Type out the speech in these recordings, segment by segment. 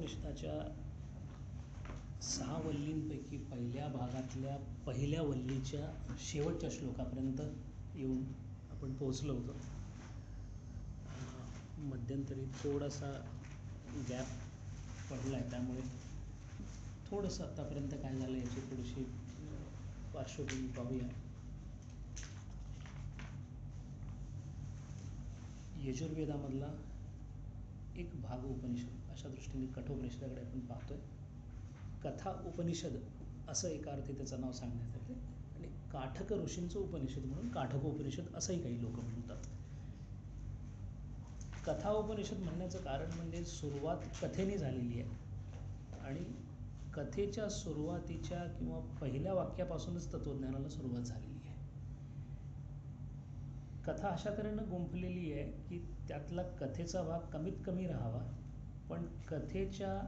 कठोपनिषदाच्या 6 वल्लींपैकी पहिल्या भागातल्या पहिल्या वल्लीच्या शेवटच्या श्लोकापर्यंत येऊन आपण पोहोचलो होतो. मध्यंतरी थोडासा गॅप पडला आहे, त्यामुळे थोडंसं आत्तापर्यंत काय झालं याची थोडीशी पार्श्वभूमी पाहूया. यजुर्वेदामधला एक भाग उपनिषद अशा दृष्टीने कठोपनिषदाकडे आपण पाहतोय. कथा उपनिषद असं एका अर्थी त्याचं नाव सांगण्यात येते आणि काठक ऋषींचं उपनिषद म्हणून काठकोपनिषद असंही काही लोक म्हणतात. कथा उपनिषद म्हणण्याचं कारण म्हणजे सुरुवात कथेने झालेली आहे आणि कथेच्या सुरुवातीच्या किंवा पहिल्या वाक्यापासूनच तत्वज्ञानाला सुरुवात झालेली आहे. कथा अशा तऱ्हेनं गुंफलेली आहे की त्यातला कथेचा भाग कमीत कमी राहावा, पण कथेच्या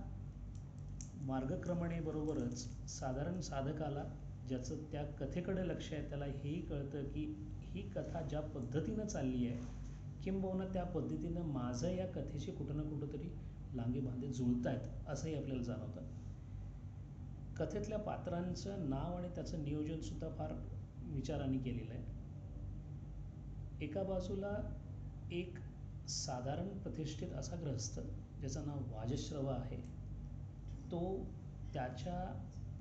मार्गक्रमणेबरोबरच साधारण साधकाला ज्याचं त्या कथेकडे लक्ष आहे त्याला हेही कळतं की ही कथा ज्या पद्धतीनं चालली आहे किंबहुना त्या पद्धतीनं माझं या कथेशी कुठं ना कुठंतरी लांगे बांधे जुळत आहेत असंही आपल्याला जाणवतं. कथेतल्या पात्रांचं नाव आणि त्याचं नियोजनसुद्धा फार विचाराने केलेलं आहे. एका बाजूला एक साधारण प्रतिष्ठित असा गृहस्थ ज्याचं नाव वाजश्रव आहे, तो त्याच्या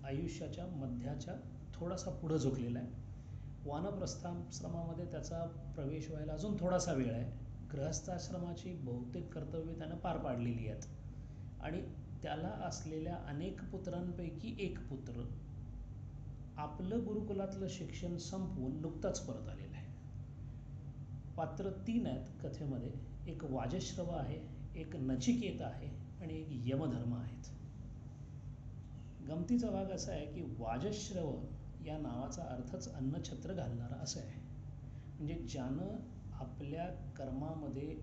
आयुष्याच्या मध्याच्या थोडासा पुढं झुकलेला आहे. वानप्रस्थाश्रमामध्ये त्याचा प्रवेश व्हायला अजून थोडासा वेळ आहे. गृहस्थाश्रमाची बहुतेक कर्तव्ये त्यानं पार पाडलेली आहेत आणि त्याला असलेल्या अनेक पुत्रांपैकी एक पुत्र आपलं गुरुकुलातलं शिक्षण संपवून नुकताच परत आलेलं आहे. पात्र 3 आहेत कथेमध्ये. एक वाजश्रव आहे, एक नचिकेत आहे आणि एक यमधर्म आहेत. गमतीचा भाग असा आहे की वाजश्रव या नावाचा अर्थच अन्नछत्र घालणारा असं आहे. म्हणजे ज्यानं आपल्या कर्मामध्ये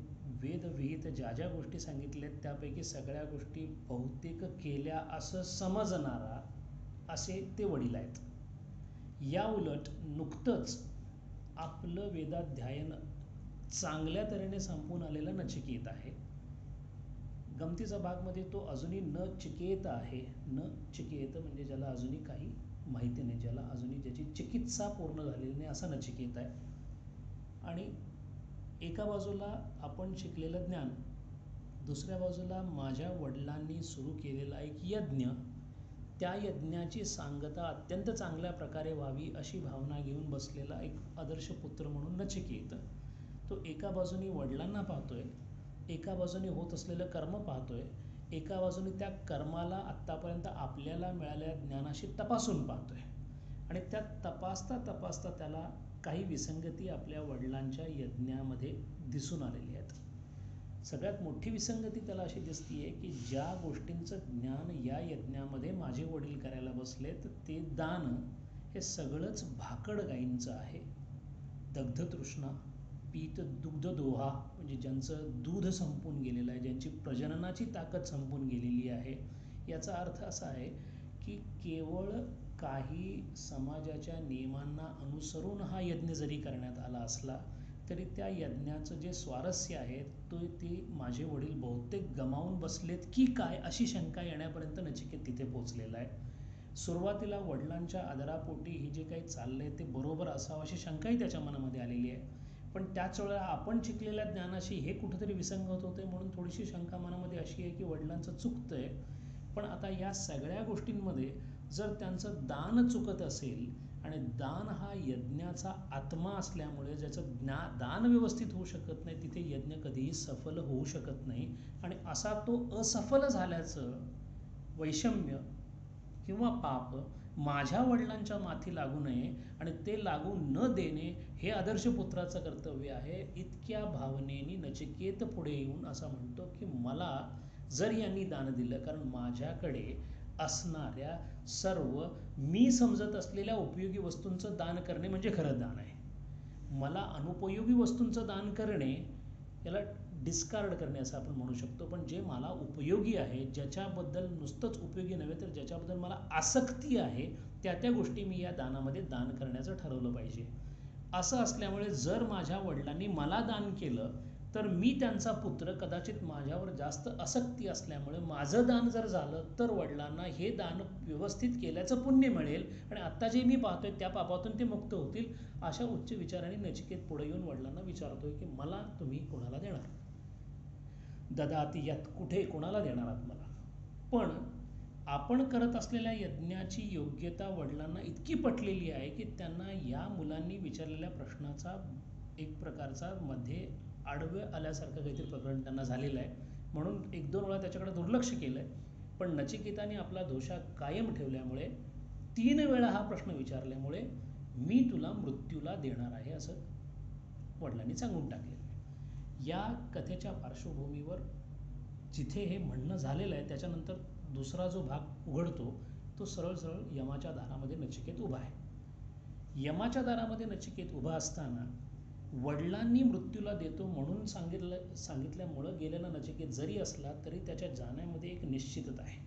वेदविहित ज्या ज्या गोष्टी सांगितल्या आहेत त्यापैकी सगळ्या गोष्टी बहुतेक केल्या असं समजणारा असे ते वडील आहेत. या उलट नुकतंच आपलं वेदाध्ययन चांगल्या तऱ्हेने संपवून आलेला नचिकेत आहे. गमतीचा भाग म्हणजे तो अजूनही न चिकेत आहे. न चिकेत म्हणजे ज्याला अजूनही काही माहिती नाही, ज्याला अजूनही ज्याची चिकित्सा पूर्ण झालेली नाही असा नचिकेत आहे. आणि एका बाजूला आपण शिकलेलं ज्ञान, दुसऱ्या बाजूला माझ्या वडिलांनी सुरू केलेला एक यज्ञ, त्या यज्ञाची सांगता अत्यंत चांगल्या प्रकारे व्हावी अशी भावना घेऊन बसलेला एक आदर्श पुत्र म्हणून नचिकेत. तो एका बाजूने वडिलांना पाहतोय, एका बाजूने होत असलेलं कर्म पाहतोय, एका बाजूने त्या कर्माला आत्तापर्यंत आपल्याला मिळालेल्या ज्ञानाशी तपासून पाहतोय आणि त्या तपासता तपासता त्याला काही विसंगती आपल्या वडिलांच्या यज्ञामध्ये दिसून आलेली आहेत. सगळ्यात मोठी विसंगती त्याला अशी दिसतीये की ज्या गोष्टींचं ज्ञान या यज्ञामध्ये माझे वडील करायला बसलेत ते दान हे सगळंच भाकड गायींचं आहे. दग्धतृष्णा, पीत दुग्धदोहा म्हणजे ज्यांचं दूध संपून गेलेलं आहे, ज्यांची प्रजननाची ताकद संपून गेलेली आहे. याचा अर्थ असा आहे की केवळ काही समाजाच्या नियमांना अनुसरून हा यज्ञ जरी करण्यात आला असला तरी त्या यज्ञाचं जे स्वारस्य आहे ते माझे वडील बहुतेक गमावून बसलेत की काय अशी शंका येण्यापर्यंत नचिकेत तिथे पोहोचलेला आहे. सुरुवातीला वडिलांच्या आदरापोटी ही जे काही चाललंय ते बरोबर असावं अशी शंकाही त्याच्या मनामध्ये आलेली आहे. पण त्याच वेळेला आपण शिकलेल्या ज्ञानाशी हे कुठेतरी विसंगत होते म्हणून थोडीशी शंका मनामध्ये अशी आहे की वडिलांचं चुकतंय. पण आता या सगळ्या गोष्टींमध्ये जर त्यांचं दान चुकत असेल आणि दान हा यज्ञाचा आत्मा असल्यामुळे ज्याचं दान व्यवस्थित होऊ शकत नाही तिथे यज्ञ कधीही सफल होऊ शकत नाही आणि असा तो असफल झाल्याचं वैषम्य किंवा पाप माझ्या वडिलांच्या माथी लागू नये आणि ते लागू न देणे हे आदर्श पुत्राचं कर्तव्य आहे. इतक्या भावनेनी नचिकेत पुढे येऊन असा म्हणतो की मला जर यांनी दान दिलं, कारण माझ्याकडे असणाऱ्या सर्व मी समजत असलेल्या उपयोगी वस्तूंचं दान करणे म्हणजे खरं दान आहे. मला अनुपयोगी वस्तूंचं दान करणे याला डिस्कार्ड करणे असं आपण म्हणू शकतो. पण जे मला उपयोगी आहे, ज्याच्याबद्दल नुसतंच उपयोगी नव्हे तर ज्याच्याबद्दल मला आसक्ती आहे त्या गोष्टी मी या दानामध्ये दान करण्याचं ठरवलं पाहिजे. असं असल्यामुळे जर माझ्या वडिलांनी मला दान केलं तर मी त्यांचा पुत्र, कदाचित माझ्यावर जास्त आसक्ती असल्यामुळे माझं दान जर झालं तर वडिलांना हे दान व्यवस्थित केल्याचं पुण्य मिळेल आणि आत्ता जे मी पाहतोय त्या पापातून ते मुक्त होतील. अशा उच्च विचाराने नचिकेत पुढे येऊन वडिलांना विचारतोय की मला तुम्ही कोणाला देणार? ददाती यत्, कुठे कोणाला देणार आहात मला? पण आपण करत असलेल्या यज्ञाची योग्यता वडिलांना इतकी पटलेली आहे की त्यांना या मुलांनी विचारलेल्या प्रश्नाचा एक प्रकारचा मध्ये आडवे आल्यासारखं काहीतरी प्रकरण त्यांना झालेलं आहे, म्हणून 1-2 वेळा त्याच्याकडे दुर्लक्ष केलं आहे. पण नचिकेताने आपला धोषा कायम ठेवल्यामुळे 3 वेळा हा प्रश्न विचारल्यामुळे मी तुला मृत्यूला देणार आहे असं वडिलांनी सांगून टाकलेलं आहे. या कथेच्या पार्श्वभूमीवर जिथे हे म्हणणं झालेलं आहे त्याच्यानंतर दुसरा जो भाग उघडतो तो सरळ सरळ यमाच्या दारामध्ये नचिकेत उभा आहे. यमाच्या दारामध्ये नचिकेत उभा असताना वडिलांनी मृत्यूला देतो म्हणून सांगितल्यामुळं गेलेला नचिकेत जरी असला तरी त्याच्या जाण्यामध्ये एक निश्चितता आहे.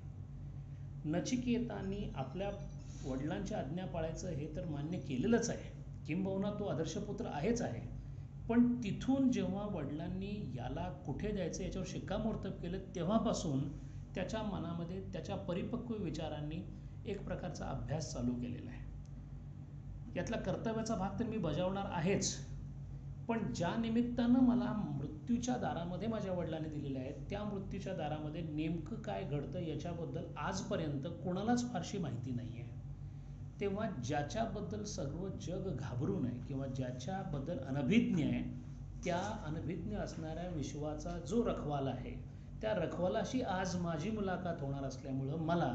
नचिकेतानी आपल्या वडिलांच्या आज्ञा पाळायचं हे तर मान्य केलेलंच आहे, किंबहुना तो आदर्शपुत्र आहेच आहे. पण तिथून जेव्हा वडिलांनी याला कुठे द्यायचं याच्यावर शिक्कामोर्तब केलं तेव्हापासून त्याच्या मनामध्ये त्याच्या परिपक्व विचारांनी एक प्रकारचा अभ्यास चालू केलेला आहे. यातला कर्तव्याचा भाग तर मी बजावणार आहेच, पण ज्या निमित्तानं मला मृत्यूच्या दारामध्ये माझ्या वडिलांनी दिलेले आहेत त्या मृत्यूच्या दारामध्ये नेमकं काय घडतं याच्याबद्दल आजपर्यंत कोणालाच फारशी माहिती नाही आहे. तेव्हा ज्याच्याबद्दल सर्व जग घाबरून आहे किंवा ज्याच्याबद्दल अनभिज्ञ आहे त्या अनभिज्ञ असणाऱ्या विश्वाचा जो रखवाला आहे त्या रखवालाशी आज माझी मुलाखत होणार असल्यामुळं मला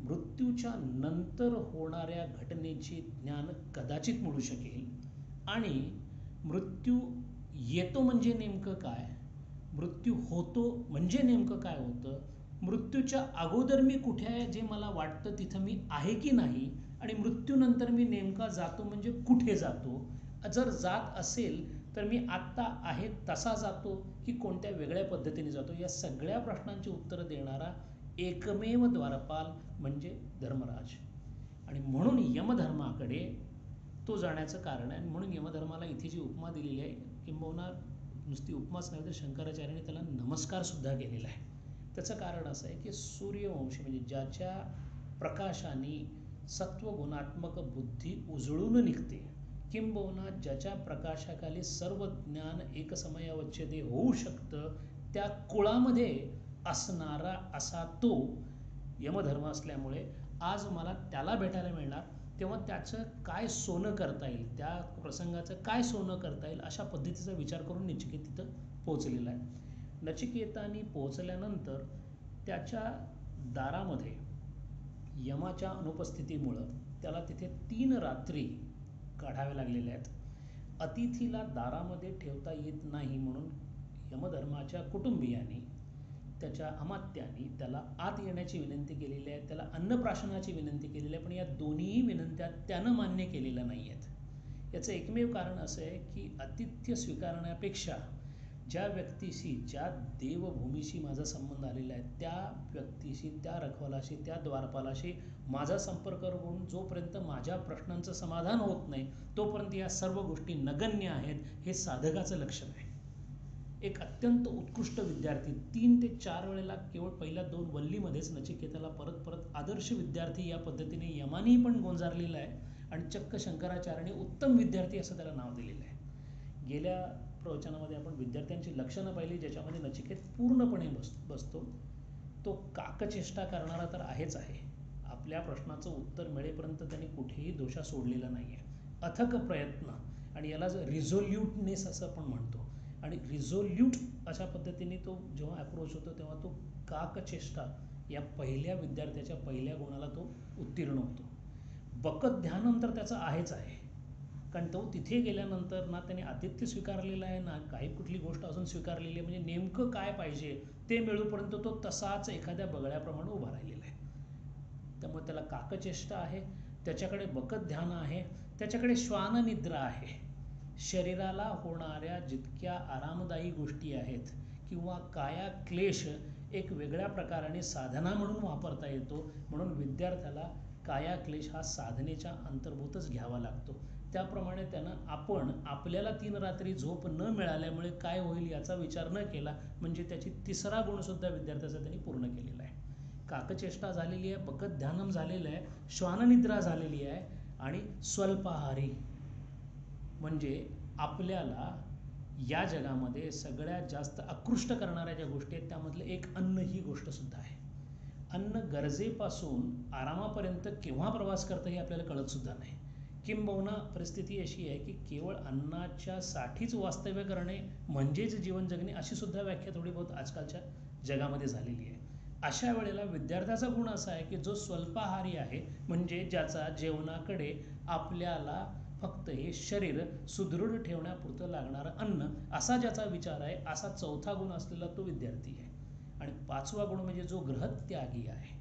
मृत्यूच्या नंतर होणाऱ्या घटनेचे ज्ञान कदाचित मिळू शकेल आणि मृत्यू येतो म्हणजे नेमकं काय, मृत्यू होतो म्हणजे नेमकं काय होतं, मृत्यूच्या अगोदर मी कुठे आहे जे मला वाटतं तिथं मी आहे की नाही आणि मृत्यूनंतर मी नेमका जातो म्हणजे कुठे जातो, जर जात असेल तर मी आत्ता आहे तसा जातो की कोणत्या वेगळ्या पद्धतीने जातो, या सगळ्या प्रश्नांची उत्तरं देणारा एकमेव द्वारपाल म्हणजे धर्मराज. आणि म्हणून यमधर्माकडे तो जाण्याचं कारण आहे. म्हणून यमधर्माला इथे जी उपमा दिलेली आहे किंबहुना नुसती उपमाच नाही तर शंकराचार्याने त्याला नमस्कारसुद्धा केलेला आहे. त्याचं कारण असं आहे की सूर्यवंशी म्हणजे ज्याच्या प्रकाशाने सत्वगुणात्मक बुद्धी उजळून निघते किंबहुना ज्याच्या प्रकाशाखाली सर्व ज्ञान एकसमयावच्छेदे होऊ शकतं त्या कुळामध्ये असणारा असा तो यमधर्म असल्यामुळे आज मला त्याला भेटायला मिळणार. तेव्हा त्याचं काय सोनं करता येईल, त्या प्रसंगाचं काय सोनं करता येईल अशा पद्धतीचा विचार करून नचिकेत तिथं पोहोचलेला आहे. नचिकेतानी पोहोचल्यानंतर त्याच्या दारामध्ये यमाच्या अनुपस्थितीमुळं त्याला तिथे 3 रात्री काढाव्या लागलेल्या आहेत. अतिथीला दारामध्ये ठेवता येत नाही म्हणून यमधर्माच्या कुटुंबियांनी त्याच्या अमात्यांनी त्याला आत येण्याची विनंती केलेली आहे, त्याला अन्नप्राशनाची विनंती केलेली आहे, पण या दोन्ही विनंत्या त्यानं मान्य केलेल्या नाही आहेत. याचं एकमेव कारण असं आहे की आतिथ्य स्वीकारण्यापेक्षा ज्या व्यक्तीशी ज्या देवभूमीशी माझा संबंध आलेला आहे त्या व्यक्तीशी त्या रखवालाशी त्या द्वारपालाशी माझा संपर्क करून जोपर्यंत माझ्या प्रश्नांचं समाधान होत नाही तोपर्यंत या सर्व गोष्टी नगण्य आहेत हे साधकाचं लक्षण आहे. एक अत्यंत उत्कृष्ट विद्यार्थी 3 ते 4 वेळेला केवळ पहिल्या 2 वल्लीमध्येच नचिकेताला परत परत आदर्श विद्यार्थी या पद्धतीने यमानेही पण गोंजारलेला आहे आणि चक्क शंकराचार्याने उत्तम विद्यार्थी असं त्याला नाव दिलेलं आहे. गेल्या प्रवचनामध्ये आपण विद्यार्थ्यांची लक्षणं पाहिली ज्याच्यामध्ये नचिकेत पूर्णपणे बसतो. तो काकचेष्टा करणारा तर आहेच आहे, आपल्या प्रश्नाचं उत्तर मिळेपर्यंत त्यांनी कुठेही दोषा सोडलेला नाही आहे. अथक प्रयत्न आणि याला रिझोल्यूटनेस असं आपण म्हणतो आणि रिझोल्यूट अशा पद्धतीने तो जेव्हा अप्रोच होतो तेव्हा तो काकचेष्टा या पहिल्या विद्यार्थ्याच्या पहिल्या गुणाला तो उत्तीर्ण होतो. बकत ध्यान तर त्याचं आहेच आहे, कारण तो तिथे गेल्यानंतर ना त्याने आतिथ्य स्वीकारलेलं आहे ना काही कुठली गोष्ट अजून स्वीकारलेली आहे, म्हणजे नेमकं काय पाहिजे ते मिळूपर्यंत तो तसाच एखाद्या बगळ्याप्रमाणे उभा राहिलेला आहे. त्यामुळे त्याला काकचेष्टा आहे, त्याच्याकडे बकत ध्यान आहे, त्याच्याकडे श्वाननिद्रा आहे. शरीराला होणाऱ्या जितक्या आरामदायी गोष्टी आहेत किंवा काया क्लेश एक वेगळ्या प्रकाराने साधना म्हणून वापरता येतो, म्हणून विद्यार्थ्याला काया क्लेश हा साधनेच्या अंतर्भूतच घ्यावा लागतो. त्याप्रमाणे त्यानं आपण आपल्याला 3 रात्री झोप न मिळाल्यामुळे काय होईल याचा विचार न केला म्हणजे त्याची तिसरा गुणसुद्धा विद्यार्थ्याचा त्यांनी पूर्ण केलेला आहे. काकचेष्टा झालेली आहे, बकत ध्यानम झालेलं आहे, श्वाननिद्रा झालेली आहे आणि स्वल्पाहारी म्हणजे आपल्याला या जगामध्ये सगळ्यात जास्त आकृष्ट करणाऱ्या ज्या गोष्टी आहेत त्यामधलं एक अन्न ही गोष्ट सुद्धा आहे. अन्न गरजेपासून आरामापर्यंत केव्हा प्रवास करतं हे आपल्याला कळत सुद्धा नाही. किंबहुना परिस्थिती अशी आहे की केवळ अन्नाच्या साठीच वास्तव्य करणे म्हणजेच जीवन जगणे अशी सुद्धा व्याख्या थोडी बहुत आजकालच्या जगामध्ये झालेली आहे. अशा वेळेला विद्यार्थ्याचा गुण असा आहे की जो स्वल्पाहारी आहे म्हणजे ज्याचा जेवणाकडे आपल्याला फक्त हे शरीर सुदृढ ठेवण्यापुरतं लागणारं अन्न असा ज्याचा विचार आहे असा चौथा गुण असलेला तो विद्यार्थी आहे. आणि 5वा गुण म्हणजे जो गृहत्यागी आहे.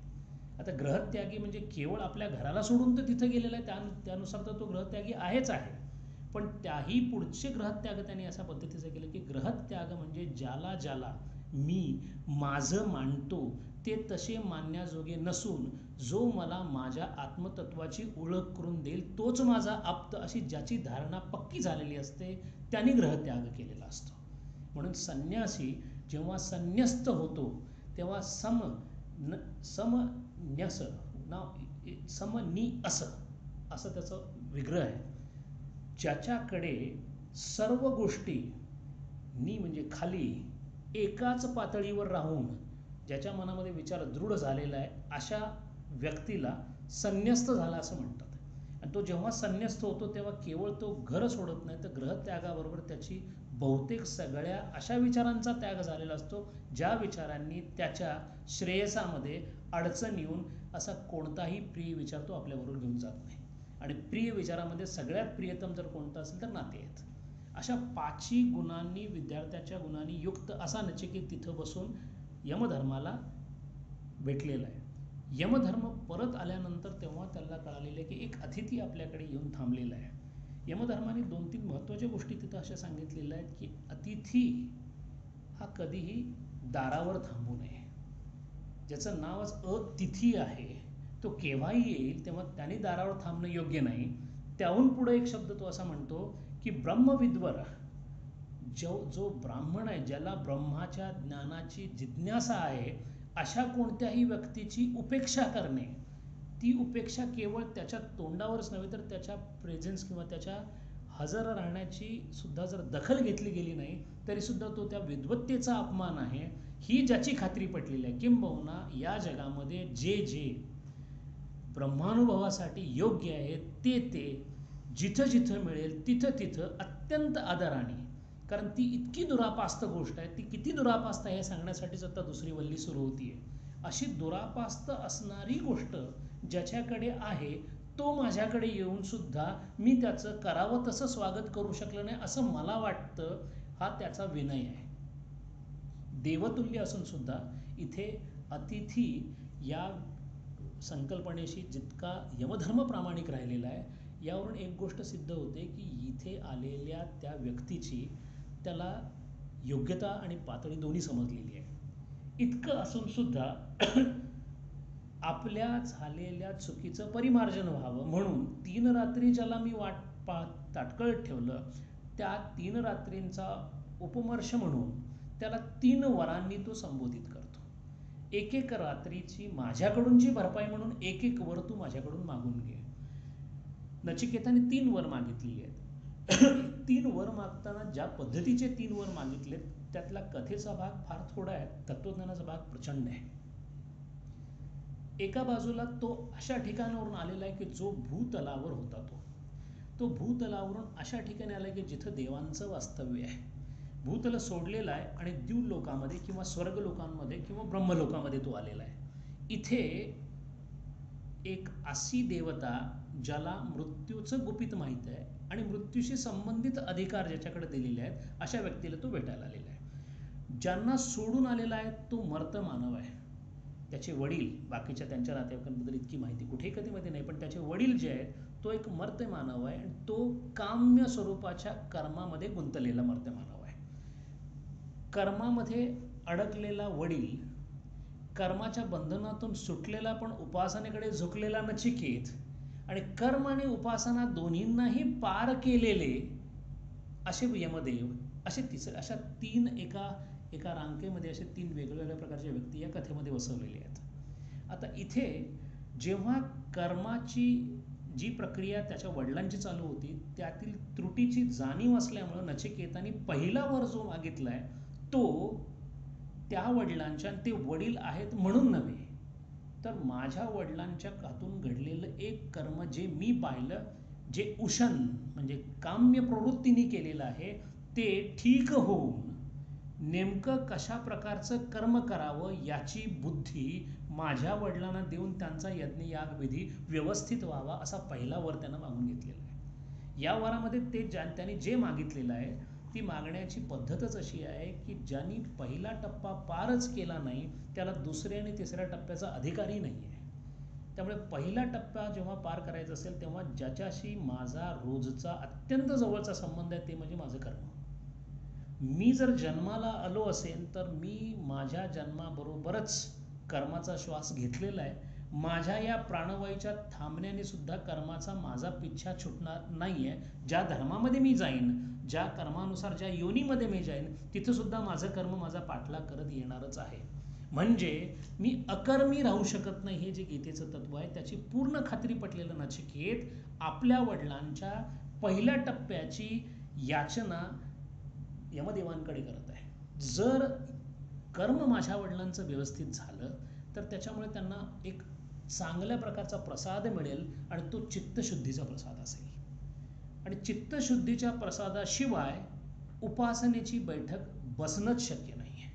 आता गृहत्यागी म्हणजे केवळ आपल्या घराला सोडून तर तिथं गेलेला आहे त्यानुसार तर तो गृहत्यागी आहेच आहे. पण त्याही पुढचे गृहत्याग त्यांनी अशा पद्धतीचं केलं की गृहत्याग म्हणजे ज्याला ज्याला मी माझं मानतो ते तसे मानण्याजोगे नसून जो मला माझ्या आत्मतत्वाची ओळख करून देईल तोच माझा आप्त अशी ज्याची धारणा पक्की झालेली असते त्यांनी गृहत्याग केलेला असतो. म्हणून संन्यासी जेव्हा संन्यस्त होतो तेव्हा समन्यस समनिअस असं त्याचं विग्रह आहे. ज्याच्याकडे सर्व गोष्टी नी म्हणजे खाली एकाच पातळीवर राहून ज्याच्या मनामध्ये विचार दृढ झालेला आहे अशा व्यक्तीला संन्यस्त झाला असं म्हणतात. आणि तो जेव्हा संन्यस्त होतो तेव्हा केवळ तो घर सोडत नाही तर गृहत्यागाबरोबर त्याची बहुतेक सगळ्या अशा विचारांचा त्याग झालेला असतो ज्या विचारांनी त्याच्या श्रेयसामध्ये अडचण येऊन असा कोणताही प्रिय विचार तो आपल्याबरोबर घेऊन जात नाही. आणि प्रिय विचारामध्ये सगळ्यात प्रियतम जर कोणता असेल तर नाते आहेत. अशा 5ही गुणांनी विद्यार्थ्याच्या गुणांनी युक्त असा नचिकेत तिथं बसून यमधर्माला भेटलेला आहे. यमधर्म परत आल्यानंतर तेव्हा त्याला कळालेलं आहे की एक अतिथी आपल्याकडे येऊन थांबलेला आहे. यमधर्माने 2-3 महत्त्वाच्या गोष्टी तिथं अशा सांगितलेल्या आहेत की अतिथी हा कधीही दारावर थांबू नये. ज्याचं नावच अतिथी आहे तो केव्हाही येईल तेव्हा त्याने दारावर थांबणं योग्य नाही. त्याहून पुढे एक शब्द तो असा म्हणतो की ब्रह्मविद्वर जो ब्राह्मण आहे ज्याला ब्रह्माच्या ज्ञानाची जिज्ञासा आहे अशा कोणत्याही व्यक्तीची उपेक्षा करणे ती उपेक्षा केवळ त्याच्या तोंडावरच नव्हे तर त्याच्या प्रेझेन्स किंवा त्याच्या हजर राहण्याची सुद्धा जर दखल घेतली गेली नाही तरी सुद्धा तो त्या विद्वत्तेचा अपमान आहे ही ज्याची खात्री पटलेली आहे. किंबहुना या जगामध्ये जे जे ब्रह्मानुभवासाठी योग्य आहे ते जिथं जिथं मिळेल तिथं तिथं अत्यंत आदराने कारण ती इतकी दुरापास्त गोष्ट आहे ती किती दुरापास्त आहे हे सांगण्यासाठीच आता दुसरी वल्ली सुरू होतीये. अशी दुरापास्त असणारी गोष्ट ज्याच्याकडे आहे तो माझ्याकडे येऊन सुद्धा मी त्याचं करावं तसं स्वागत करू शकलो नाही असं मला वाटतं हा त्याचा विनय आहे. देवतुल्य असून सुद्धा इथे अतिथी या संकल्पनेशी जितका यमधर्म प्रामाणिक राहिलेला आहे यावरून एक गोष्ट सिद्ध होते की इथे आलेल्या त्या व्यक्तीची त्याला योग्यता आणि पातळी दोन्ही समजलेली आहे. इतकं असून सुद्धा आपल्या झालेल्या चुकीचं परिमार्जन व्हावं म्हणून 3 रात्री ज्याला मी वाट पाहत ताटकळत ठेवलं त्या 3 रात्रींचा उपमर्श म्हणून त्याला 3 वरांनी तो संबोधित करतो. एक रात्रीची माझ्याकडूनची भरपाई म्हणून एक वर तू माझ्याकडून मागून घे. नचिकेताने 3 वर मागितलेली आहेत. 3 वर मागताना ज्या पद्धतीचे 3 वर मागितले त्यातला कथेचा भाग फार थोडा आहे तत्वज्ञानाचा भाग प्रचंड आहे. एका बाजूला तो अशा ठिकाणावरून आलेला आहे की जो भूतलावर होता तो भूतलावरून अशा ठिकाणी आला की जिथं देवांचं वास्तव्य आहे. भूतल सोडलेलं आहे आणि द्यूलोकामध्ये किंवा स्वर्गलोकांमध्ये किंवा ब्रह्मलोकामध्ये तो आलेला आहे. इथे एक अशी देवता ज्याला मृत्यूचं गुपित माहीत आहे आणि मृत्यूशी संबंधित अधिकार ज्याच्याकडे दिलेले आहेत अशा व्यक्तीला तो भेटायला आलेला आहे. ज्यांना सोडून आलेला आहे तो मर्त मानव आहे. त्याचे वडील बाकीच्या त्यांच्या नातेवाईकांबद्दल इतकी माहिती कुठेही कधी मध्ये नाही पण त्याचे वडील जे आहेत तो एक मर्त मानव आहे आणि तो काम्य स्वरूपाच्या कर्मामध्ये गुंतलेला मर्त मानव आहे. कर्मामध्ये अडकलेला वडील कर्माच्या बंधनातून सुटलेला पण उपासनेकडे झुकलेला नचिकेत आणि कर्म आणि उपासना दोन्हींनाही पार केलेले असे यमदेव, अशा तीन एका एका रांकेमध्ये असे तीन वेगवेगळ्या प्रकारच्या व्यक्ती या कथेमध्ये बसवलेल्या आहेत. आता इथे जेव्हा कर्माची जी प्रक्रिया त्याच्या वडिलांची चालू होती त्यातील त्रुटीची जाणीव असल्यामुळं नचिकेताने पहिला वर जो मागितलाय तो त्या वडिलांच्या, आणि ते वडील आहेत म्हणून नव्हे, तर माझ्या वडिलांच्या हातून घडलेलं एक कर्म जे मी पाहिलं, जे उशन म्हणजे काम्य प्रवृत्तीने केलेलं आहे, ते ठीक होऊन नेमकं कशा प्रकारचं कर्म करावं याची बुद्धी माझ्या वडिलांना देऊन त्यांचा यज्ञ यागविधी व्यवस्थित व्हावा असा पहिला वर त्यांना मागून घेतलेला आहे. या वरामध्ये ते त्यांनी जे मागितलेलं आहे ती मागण्याची पद्धतच अशी आहे की ज्यांनी पहिला टप्पा पारच केला नाही त्याला दुसऱ्या आणि तिसऱ्या टप्प्याचा अधिकारही नाही आहे. त्यामुळे पहिला टप्पा जेव्हा पार करायचा असेल तेव्हा ज्याच्याशी माझा रोजचा अत्यंत जवळचा संबंध आहे ते म्हणजे माझं कर्म. मी जर जन्माला आलो असेल तर मी माझ्या जन्माबरोबरच कर्माचा श्वास घेतलेला आहे. माझ्या या प्राणवायूच्या थांबण्याने सुद्धा कर्माचा माझा पिच्छा छुटणार नाही आहे. ज्या धर्मामध्ये मी जाईन, ज्या कर्मानुसार ज्या योनीमध्ये मी जाईन, तिथं सुद्धा माझं कर्म माझा पाठलाग करत येणारच आहे. म्हणजे मी अकर्मी राहू शकत नाही हे जे गीतेचं तत्व आहे त्याची पूर्ण खात्री पटलेलं नचिकेत आपल्या वडिलांच्या पहिल्या टप्प्याची याचना यमदेवांकडे करत आहे. जर कर्म माझ्या वडिलांचं व्यवस्थित झालं तर त्याच्यामुळे त्यांना एक चांगल्या प्रकारचा प्रसाद मिळेल आणि तो चित्तशुद्धीचा प्रसाद असेल. आणि चित्तशुद्धीच्या प्रसादाशिवाय उपासनेची बैठक बसणंच शक्य नाही आहे.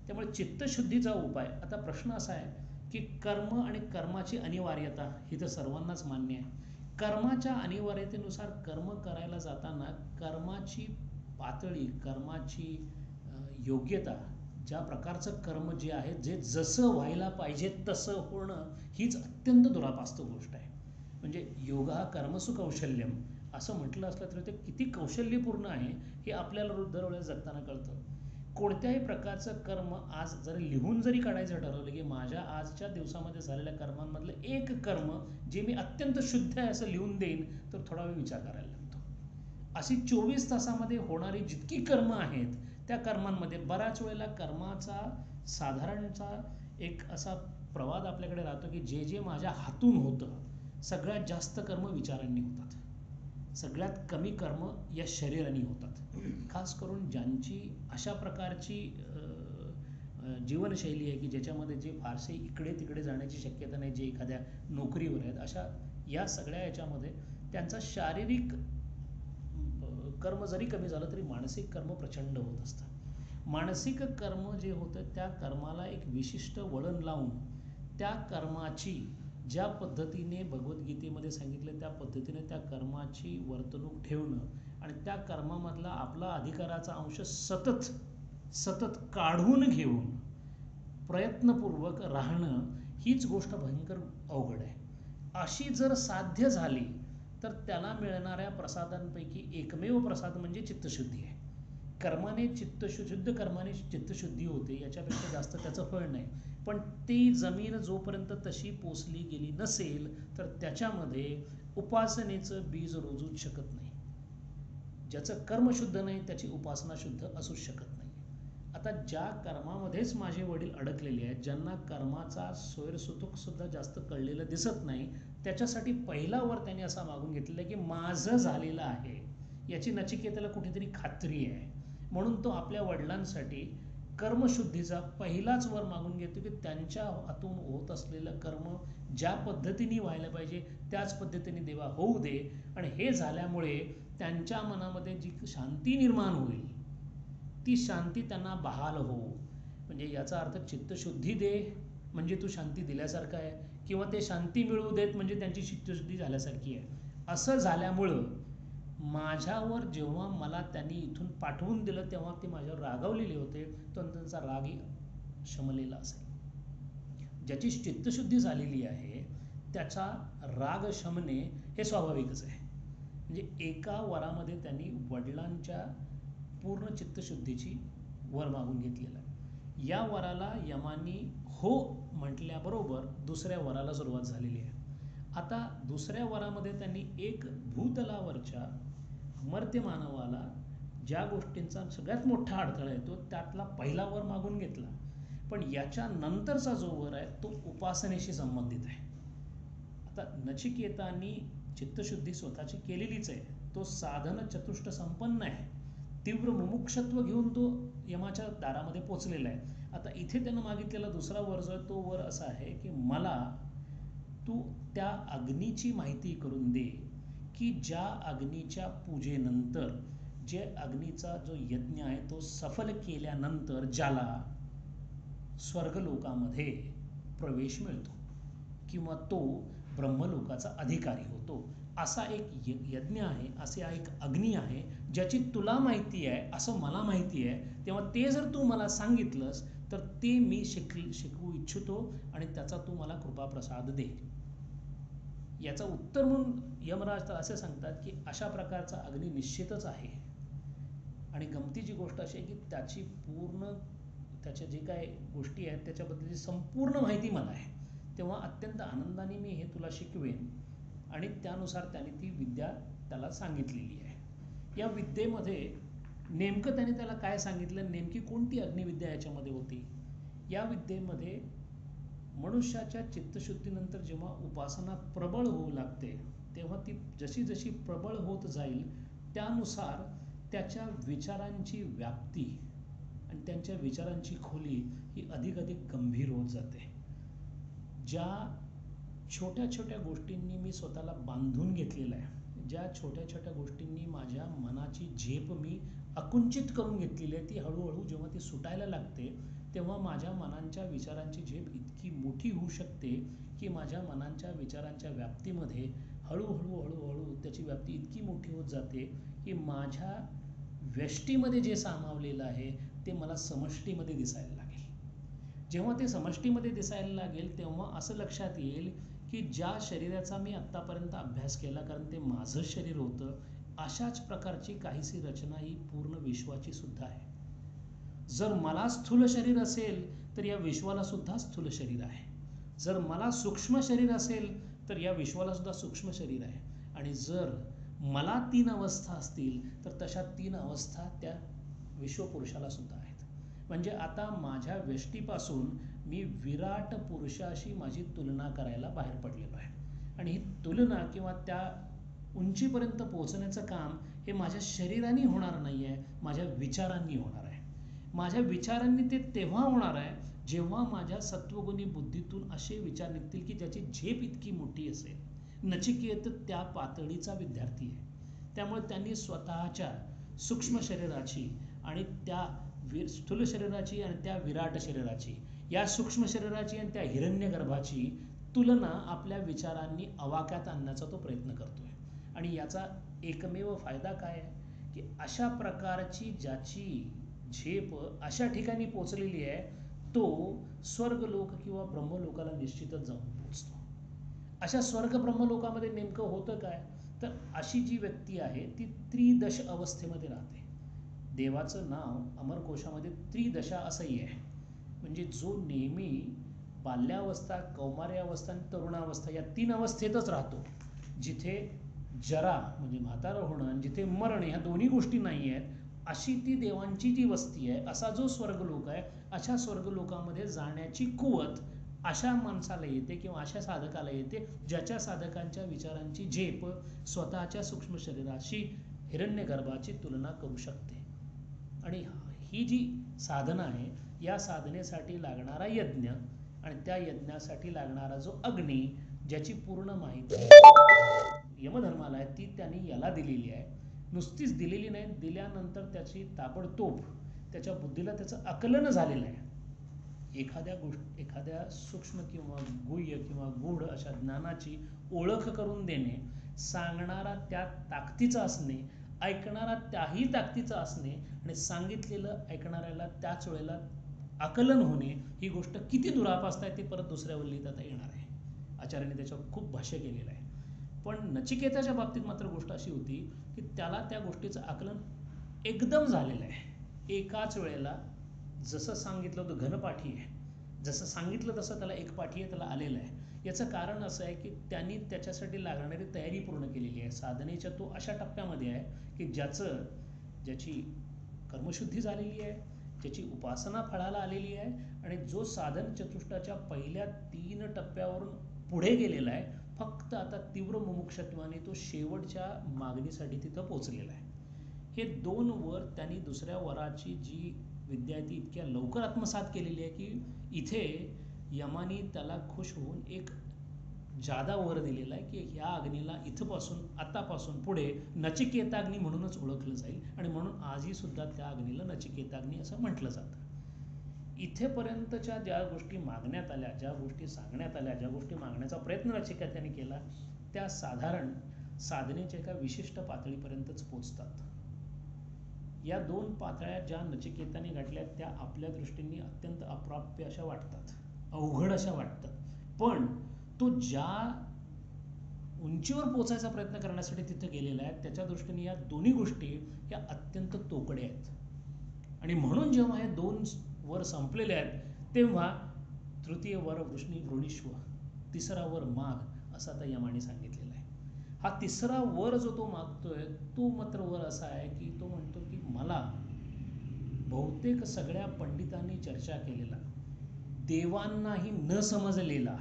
त्यामुळे चित्तशुद्धीचा उपाय, आता प्रश्न असा आहे की कर्म आणि कर्माची अनिवार्यता ही तर सर्वांनाच मान्य आहे. कर्माच्या अनिवार्यतेनुसार कर्म करायला जाताना कर्माची पातळी, कर्माची योग्यता, ज्या प्रकारचं कर्म जे आहे जे जसं व्हायला पाहिजे तसं होणं हीच अत्यंत दुरापास्त गोष्ट आहे. म्हणजे योगा कर्मसु कौशल्यम असं म्हटलं असलं तरी ते किती कौशल्यपूर्ण आहे हे आपल्याला दरवेळेस जगताना कळतं. कोणत्याही प्रकारचं कर्म आज जरी लिहून जरी काढायचं ठरवलं की माझ्या आजच्या दिवसामध्ये झालेल्या कर्मांमधलं एक कर्म जे मी अत्यंत शुद्ध आहे असं लिहून देईन तर थोडा वेळ विचार करायला लागतो. अशी 24 तासामध्ये होणारी जितकी कर्म आहेत त्या कर्मांमध्ये बऱ्याच वेळेला कर्माचा साधारणचा एक असा प्रवाद आपल्याकडे राहतो की जे जे माझ्या हातून होतं सगळ्यात जास्त कर्म विचारांनी होतात, सगळ्यात कमी कर्म या शरीराने होतात. खास करून ज्यांची अशा प्रकारची जीवनशैली आहे की ज्याच्यामध्ये जे फारसे इकडे तिकडे जाण्याची शक्यता नाही, जे एखाद्या नोकरीवर आहेत, अशा या सगळ्या याच्यामध्ये त्यांचा शारीरिक कर्म जरी कमी झालं तरी मानसिक कर्म प्रचंड होत असतं. मानसिक कर्म जे होतं त्या कर्माला एक विशिष्ट वळण लावून त्या कर्माची ज्या पद्धतीने भगवद्गीतेमध्ये सांगितलं त्या पद्धतीने त्या कर्माची वर्तणूक ठेवणं आणि त्या कर्मामधला आपला अधिकाराचा अंश सतत सतत काढून घेऊन प्रयत्नपूर्वक राहणं हीच गोष्ट भयंकर अवघड आहे. अशी जर साध्य झाली तर त्याला मिळणाऱ्या प्रसादांपैकी एकमेव प्रसाद म्हणजे चित्तशुद्धी आहे. कर्माने चित्तशुद्ध कर्माने चित्तशुद्धी होते याच्यापेक्षा जास्त त्याचं फळ नाही. पण ती जमीन जोपर्यंत तशी पोचली गेली नसेल तर त्याच्यामध्ये उपासनेचं बीज रोजूच शकत नाही. ज्याचं कर्म शुद्ध नाही त्याची उपासना शुद्ध असूच शकत नाही. आता ज्या कर्मामध्येच माझे वडील अडकलेले आहेत, ज्यांना कर्माचा सोयरसुतूक सुद्धा जास्त कळलेलं दिसत नाही, त्याच्यासाठी पहिला वर त्यांनी असा मागून घेतलेला की माझं झालेलं आहे याची नचिकेताला कुठेतरी खात्री आहे. म्हणून तो आपल्या वडिलांसाठी कर्मशुद्धीचा पहिलाच वर मागून घेतो की त्यांच्या हातून होत असलेलं कर्म ज्या पद्धतीने व्हायला पाहिजे त्याच पद्धतीने देवा होऊ दे. आणि हे झाल्यामुळे त्यांच्या मनामध्ये जी शांती निर्माण होईल ती शांती त्यांना बहाल हो. म्हणजे याचा अर्थ चित्तशुद्धी दे म्हणजे तू शांती दिल्यासारखं आहे, किंवा ते शांती मिळवू देत म्हणजे त्यांची चित्तशुद्धी झाल्यासारखी आहे. असं झाल्यामुळं माझ्यावर जेव्हा मला त्यांनी इथून पाठवून दिलं तेव्हा ते माझ्यावर रागावलेले होते, तो त्यांचा रागही शमलेला असेल. ज्याची चित्तशुद्धी झालेली आहे त्याचा राग शमणे हे स्वाभाविकच आहे. म्हणजे एका वरामध्ये त्यांनी वडिलांच्या पूर्ण चित्तशुद्धीची वर मागून घेतलेला आहे. या वराला यमानी हो म्हटल्याबरोबर दुसऱ्या वराला सुरुवात झालेली आहे. आता दुसऱ्या वरामध्ये त्यांनी एक भूतलावरच्या अमर्त्य मानवाला ज्या गोष्टींचा सगळ्यात मोठा अडथळा येतो त्यातला पहिला वर मागून घेतला, पण याच्या नंतरचा जो वर आहे तो उपासनेशी संबंधित आहे. आता नचिकेतानी चित्तशुद्धी स्वतःची केलेलीच आहे, तो साधन चतुष्ट संपन्न आहे, तीव्र मुमुक्षत्व घेऊन तो यमाच्या दारामध्ये पोचलेला आहे. आता इथे त्यानं मागितलेला दुसरा वर जो आहे तो वर असा आहे की मला तू त्या अग्नीची माहिती करून दे की ज्या अग्नीच्या पूजेनंतर, जे अग्नीचा जो यज्ञ आहे तो सफल केल्यानंतर ज्याला स्वर्गलोकामध्ये प्रवेश मिळतो किंवा तो ब्रह्मलोकाचा अधिकारी होतो. असा एक यज्ञ आहे, असे एक अग्नी आहे ज्याची तुला माहिती आहे असं मला माहिती आहे, तेव्हा ते जर तू मला सांगितलंस तर ते मी शिकवू इच्छितो आणि त्याचा तू मला कृपाप्रसाद दे. याचं उत्तर म्हणून यमराज तर असे सांगतात की अशा प्रकारचा अग्नी निश्चितच आहे. आणि गमतीची गोष्ट अशी आहे की त्याच्या जे काय गोष्टी आहेत त्याच्याबद्दलची संपूर्ण माहिती मला आहे, तेव्हा अत्यंत आनंदाने मी हे तुला शिकवेन. आणि त्यानुसार त्याने ती विद्या त्याला सांगितलेली आहे. या विद्येमध्ये नेमकं त्याने त्याला काय सांगितलं, नेमकी कोणती अग्निविद्या याच्यामध्ये होती? या विद्येमध्ये मनुष्याच्या चित्तशुद्धीनंतर जेव्हा उपासना प्रबळ होऊ लागते तेव्हा ती जशी जशी प्रबळ होत जाईल त्यानुसार त्याच्या विचारांची व्याप्ती आणि त्यांच्या विचारांची खोली ही अधिक गंभीर होत जाते. ज्या छोट्या छोट्या गोष्टींनी मी स्वतःला बांधून घेतलेलं आहे, ज्या छोट्या छोट्या गोष्टींनी माझ्या मनाची झेप मी आकुंचित करून घेतलेली आहे, ती हळूहळू जेव्हा ती सुटायला लागते तेव्हा माझ्या मनांच्या विचारांची झेप इतकी मोठी होऊ शकते की माझ्या मनांच्या विचारांच्या व्याप्तीमध्ये हळूहळू त्याची व्याप्ती इतकी मोठी होत जाते की माझ्या व्यष्टीमध्ये जे सामावलेलं आहे ते मला समष्टीमध्ये दिसायला लागेल. जेव्हा ते समष्टीमध्ये दिसायला लागेल तेव्हा असं लक्षात येईल की ज्या शरीराचा मी आत्तापर्यंत अभ्यास केला, कारण ते माझं शरीर होतं, अशाच प्रकारची काहीशी रचना ही पूर्ण विश्वाची सुद्धा आहे. जर मला स्थूल शरीर असेल तर या विश्वाला सुद्धा स्थूल शरीर आहे. जर मला सूक्ष्म शरीर असेल तर या विश्वाला सुद्धा सूक्ष्म शरीर आहे. आणि जर मला 3 अवस्था असतील तर तशा 3 अवस्था त्या विश्वपुरुषाला सुद्धा आहेत. म्हणजे आता माझ्या व्यष्टीपासून मी विराट पुरुषाशी माझी तुलना करायला बाहेर पडलेलो आहे. आणि ही तुलना किंवा त्या उंचीपर्यंत पोहोचण्याचं काम हे माझ्या शरीराने होणार नाही आहे, माझ्या विचारांनी होणार आहे. माझ्या विचारांनी ते तेव्हा होणार आहे जेव्हा माझ्या सत्वगुणी बुद्धीतून असे विचार निघतील की ज्याची झेप इतकी मोठी असेल. नचिकेत त्या पातळीचा विद्यार्थी आहे. त्यामुळे त्यांनी स्वतःच्या सूक्ष्म शरीराची आणि त्या स्थूल शरीराची आणि त्या विराट शरीराची, या सूक्ष्म शरीराची आणि त्या हिरण्यगर्भाची तुलना आपल्या विचारांनी आवाक्यात आणण्याचा तो प्रयत्न करतोय. आणि याचा एकमेव फायदा काय आहे की अशा प्रकारची ज्याची झेप अशा ठिकाणी पोचलेली आहे तो स्वर्गलोक किंवा ब्रह्मलोकाला निश्चितच जाऊन पोचतो. अशा स्वर्ग ब्रह्मलोकामध्ये नेमकं होतं काय, तर अशी जी व्यक्ती आहे ती त्रिदश अवस्थेमध्ये राहते. देवाचं नाव अमरकोशामध्ये त्रिदशा असंही आहे. म्हणजे जो नेहमी बाल्यावस्था, कौमार्यावस्था आणि तरुणावस्था या 3 अवस्थेतच राहतो, जिथे जरा म्हणजे म्हातारं होणं आणि जिथे मरण ह्या दोन्ही गोष्टी नाही आहेत, अशी ती देवांची जी वस्ती आहे, असा जो स्वर्गलोक आहे, अशा स्वर्गलोकामध्ये जाण्याची कुवत अशा माणसाला येते किंवा अशा साधकाला येते ज्याच्या साधकांच्या विचारांची झेप स्वतःच्या सूक्ष्म शरीराशी, हिरण्यगर्भाची तुलना करू शकते. आणि ही जी साधना आहे, या साधनेसाठी लागणारा यज्ञ आणि त्या यज्ञासाठी लागणारा जो अग्नी, ज्याची पूर्ण माहिती यमधर्माला आहे, ती त्यांनी याला दिलेली आहे. नुसतीच दिलेली नाही, दिल्यानंतर त्याची ताबडतोब त्याच्या बुद्धीला त्याचं आकलन झालेलं आहे. एखाद्या सूक्ष्म किंवा गुह्य किंवा गूढ अशा ज्ञानाची ओळख करून देणे, सांगणारा त्या ताकदीचा असणे, ऐकणारा त्याही ताकदीचा असणे आणि सांगितलेलं ऐकणाऱ्याला त्याच वेळेला आकलन होणे, ही गोष्ट किती दुरापास्त आहे ती परत दुसऱ्या वल्लीत आता येणार आहे. आचार्यांनी त्याच्यावर खूप भाष्य केलेलं आहे. पण नचिकेताच्या बाबतीत मात्र गोष्ट अशी होती की त्याला त्या गोष्टीचं आकलन एकदम झालेलं आहे. एकाच वेळेला जसं सांगितलं होतं घनपाठी आहे, जसं सांगितलं तसं त्याला एकपाठी आहे, त्याला आलेलं आहे. याचं कारण असं आहे की त्यांनी त्याच्यासाठी लागणारी तयारी पूर्ण केलेली आहे. साधनेच्या तो अशा टप्प्यामध्ये आहे की ज्याची कर्मशुद्धी झालेली आहे, ज्याची उपासना फळाला आलेली आहे आणि जो साधन चतुष्टाच्या पहिल्या 3 टप्प्यावरून पुढे गेलेला आहे, फक्त आता तीव्र मुमुक्षत्वाने तो शेवटच्या मागणीसाठी तिथं पोहोचलेला आहे. हे 2 वर त्यांनी दुसऱ्या वराची जी विद्या आहे ती इतक्या लवकर आत्मसात केलेली आहे की इथे यमानी त्याला खुश होऊन एक जादा वर दिलेला आहे की ह्या अग्नीला इथपासून आतापासून पुढे नचिकेताग्नी म्हणूनच ओळखलं जाईल आणि म्हणून आजही सुद्धा त्या अग्नीला नचिकेताग्नी असं म्हटलं जातं. इथेपर्यंतच्या ज्या गोष्टी मागण्यात आल्या, ज्या गोष्टी सांगण्यात आल्या, ज्या गोष्टी मागण्याचा प्रयत्न नचिकेताने केला, त्या साधारण साधनेच्या एका विशिष्ट पातळीपर्यंतच पोचतात. या 2 पातळ्या ज्या नचिकेताने गाठल्या त्या आपल्या दृष्टीने अत्यंत अप्राप्य अशा वाटतात, अवघड अशा वाटतात, पण तो ज्या उंचीवर पोचायचा प्रयत्न करण्यासाठी तिथे गेलेला आहे त्याच्या दृष्टीने या दोन्ही गोष्टी या अत्यंत तोकड्या आहेत. आणि म्हणून जेव्हा हे 2 वर संपलेले आहेत तेव्हा तृतीय वर वृणीश्व, तिसरा वर माग असं आता यमाने सांगितलेलं आहे. हा तिसरा वर जो तो मागतोय तो मात्र वर असा आहे की तो म्हणतो की मला बहुतेक सगळ्या पंडितांनी चर्चा केलेला, देवांनाही न समजलेला,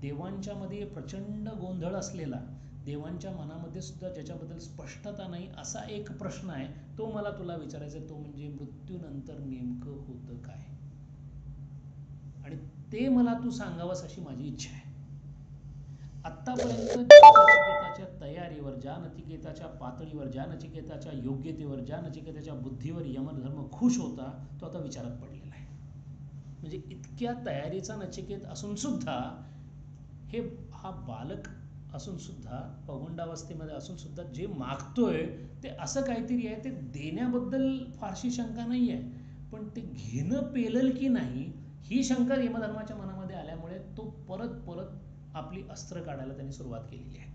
देवांच्या मध्ये प्रचंड गोंधळ असलेला, देवांच्या मनामध्ये सुद्धा ज्याच्याबद्दल स्पष्टता नाही असा एक प्रश्न आहे, तो मला तुला विचारायचा. तो म्हणजे मृत्यूनंतर नेमकं होतं काय, आणि ते मला तू सांगावंस अशी माझी इच्छा आहे. आत्तापर्यंत नचिकेताच्या तयारीवर, ज्या नचिकेताच्या पातळीवर, ज्या नचिकेताच्या योग्यतेवर, ज्या नचिकेताच्या बुद्धीवर यमधर्म खुश होता तो आता विचारात पडलेला आहे. म्हणजे इतक्या तयारीचा नचिकेत असून सुद्धा, हा बालक असून सुद्धा, पौगंडावस्थेमध्ये असून सुद्धा जे मागतोय ते असं काहीतरी आहे, ते देण्याबद्दल फारशी शंका नाही आहे, पण ते घेणं पेलल की नाही ही शंका यमधर्माच्या मनामध्ये आल्यामुळे तो परत परत आपली अस्त्र काढायला त्यांनी सुरुवात केलेली आहे.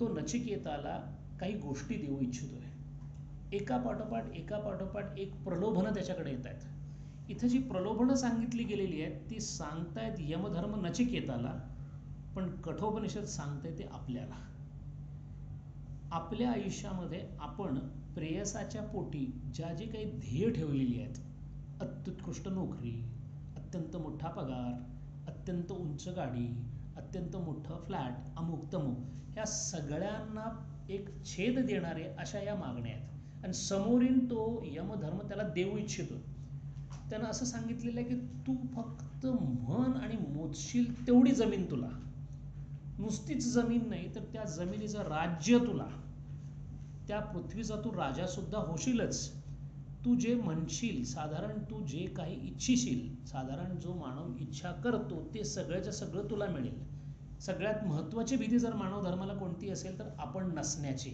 तो नचिकेताला काही गोष्टी देऊ इच्छितोय, एकापाठोपाठ एक प्रलोभनं त्याच्याकडे येत आहेत. इथं जी प्रलोभनं सांगितली गेलेली आहेत ती सांगतायत यमधर्म नचिकेताला, पण कठोपनिषद सांगते ते आपल्याला. आपल्या आयुष्यामध्ये आपण प्रेयसाच्या पोटी ज्या जे काही ध्येय ठेवलेली आहेत, अत्युत्कृष्ट नोकरी, अत्यंत मोठा पगार, अत्यंत उंच गाडी, अत्यंत मोठं फ्लॅट, अमुक तमुक, ह्या सगळ्यांना एक छेद देणारे अशा या मागण्या आहेत. आणि समोरील तो यमधर्म त्याला देऊ इच्छितो. त्यानं असं सांगितलेलं आहे की तू फक्त म्हण आणि मोजशील तेवढी जमीन तुला, नुसतीच जमीन नाही तर त्या जमिनीचं राज्य तुला, त्या पृथ्वीचा तू राजा सुद्धा होशीलच. तू जे म्हणशील, साधारण तू जे काही इच्छिशील, साधारण जो मानव इच्छा करतो ते सगळ्याच्या सगळं तुला मिळेल. सगळ्यात महत्त्वाची भीती जर मानव धर्माला कोणती असेल तर आपण नसण्याची,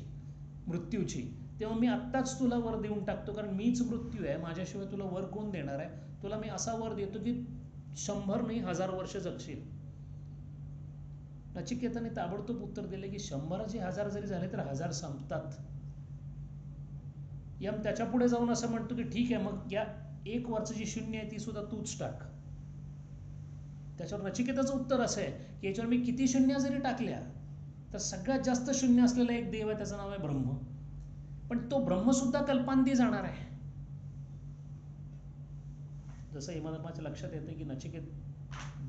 मृत्यूची. तेव्हा मी आत्ताच तुला वर देऊन टाकतो, कारण मीच मृत्यू आहे, माझ्याशिवाय तुला वर कोण देणार आहे. तुला मी असा वर देतो की 100 नाही 1000 वर्ष जगशील. नचिकेताने ताबडतोब उत्तर दिले की 100चे 1000 जरी झाले तर 1000 संपतात. यम त्याच्या पुढे जाऊन असं म्हणतो की ठीक आहे, मग या 1 वरचं जी शून्य आहे ती सुद्धा तूच टाक. त्याच्यावर नचिकेताचं उत्तर असं आहे की याच्यावर मी किती शून्य जरी टाकल्या तर सगळ्यात जास्त शून्य असलेला एक देव आहे, त्याचं नाव आहे ब्रह्म. पण तो ब्रह्म सुद्धा कल्पांती जाणार आहे. जसं यमधर्माच्या लक्षात येतं की नचिकेत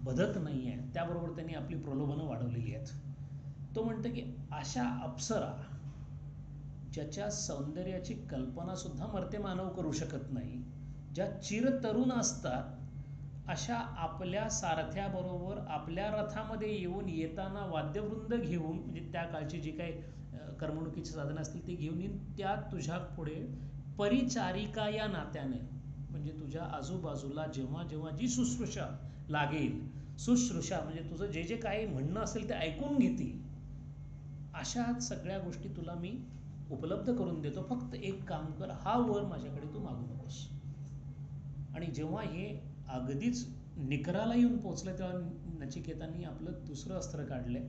बदत नाही आहे, त्याबरोबर त्यांनी आपली प्रलोभनं वाढवलेली आहेत. तो म्हणतो की अशा अप्सरा ज्याच्या सौंदर्याची कल्पना सुद्धा मर्त्य मानव करू शकत नाही, ज्या चिरतरुण असतात, अशा आपल्या सारथ्याबरोबर आपल्या रथामध्ये येताना वाद्यवृंद घेऊन, म्हणजे त्या काळची जी काही करमणुकीची साधनं असतील ते घेऊन येईन, त्या तुझ्या पुढे परिचारिका या नात्याने, म्हणजे तुझ्या आजूबाजूला जेव्हा जेव्हा जी शुश्रूषा लागेल, शुश्रूषा म्हणजे तुझं जे जे काही म्हणणं असेल ते ऐकून घेतील, अशा सगळ्या गोष्टी तुला मी उपलब्ध करून देतो. फक्त एक काम कर, हा वर माझ्याकडे तू मागू नकोस. आणि जेव्हा हे अगदीच निकराला येऊन पोचलं तेव्हा नचिकेतांनी आपलं दुसरं अस्त्र काढलंय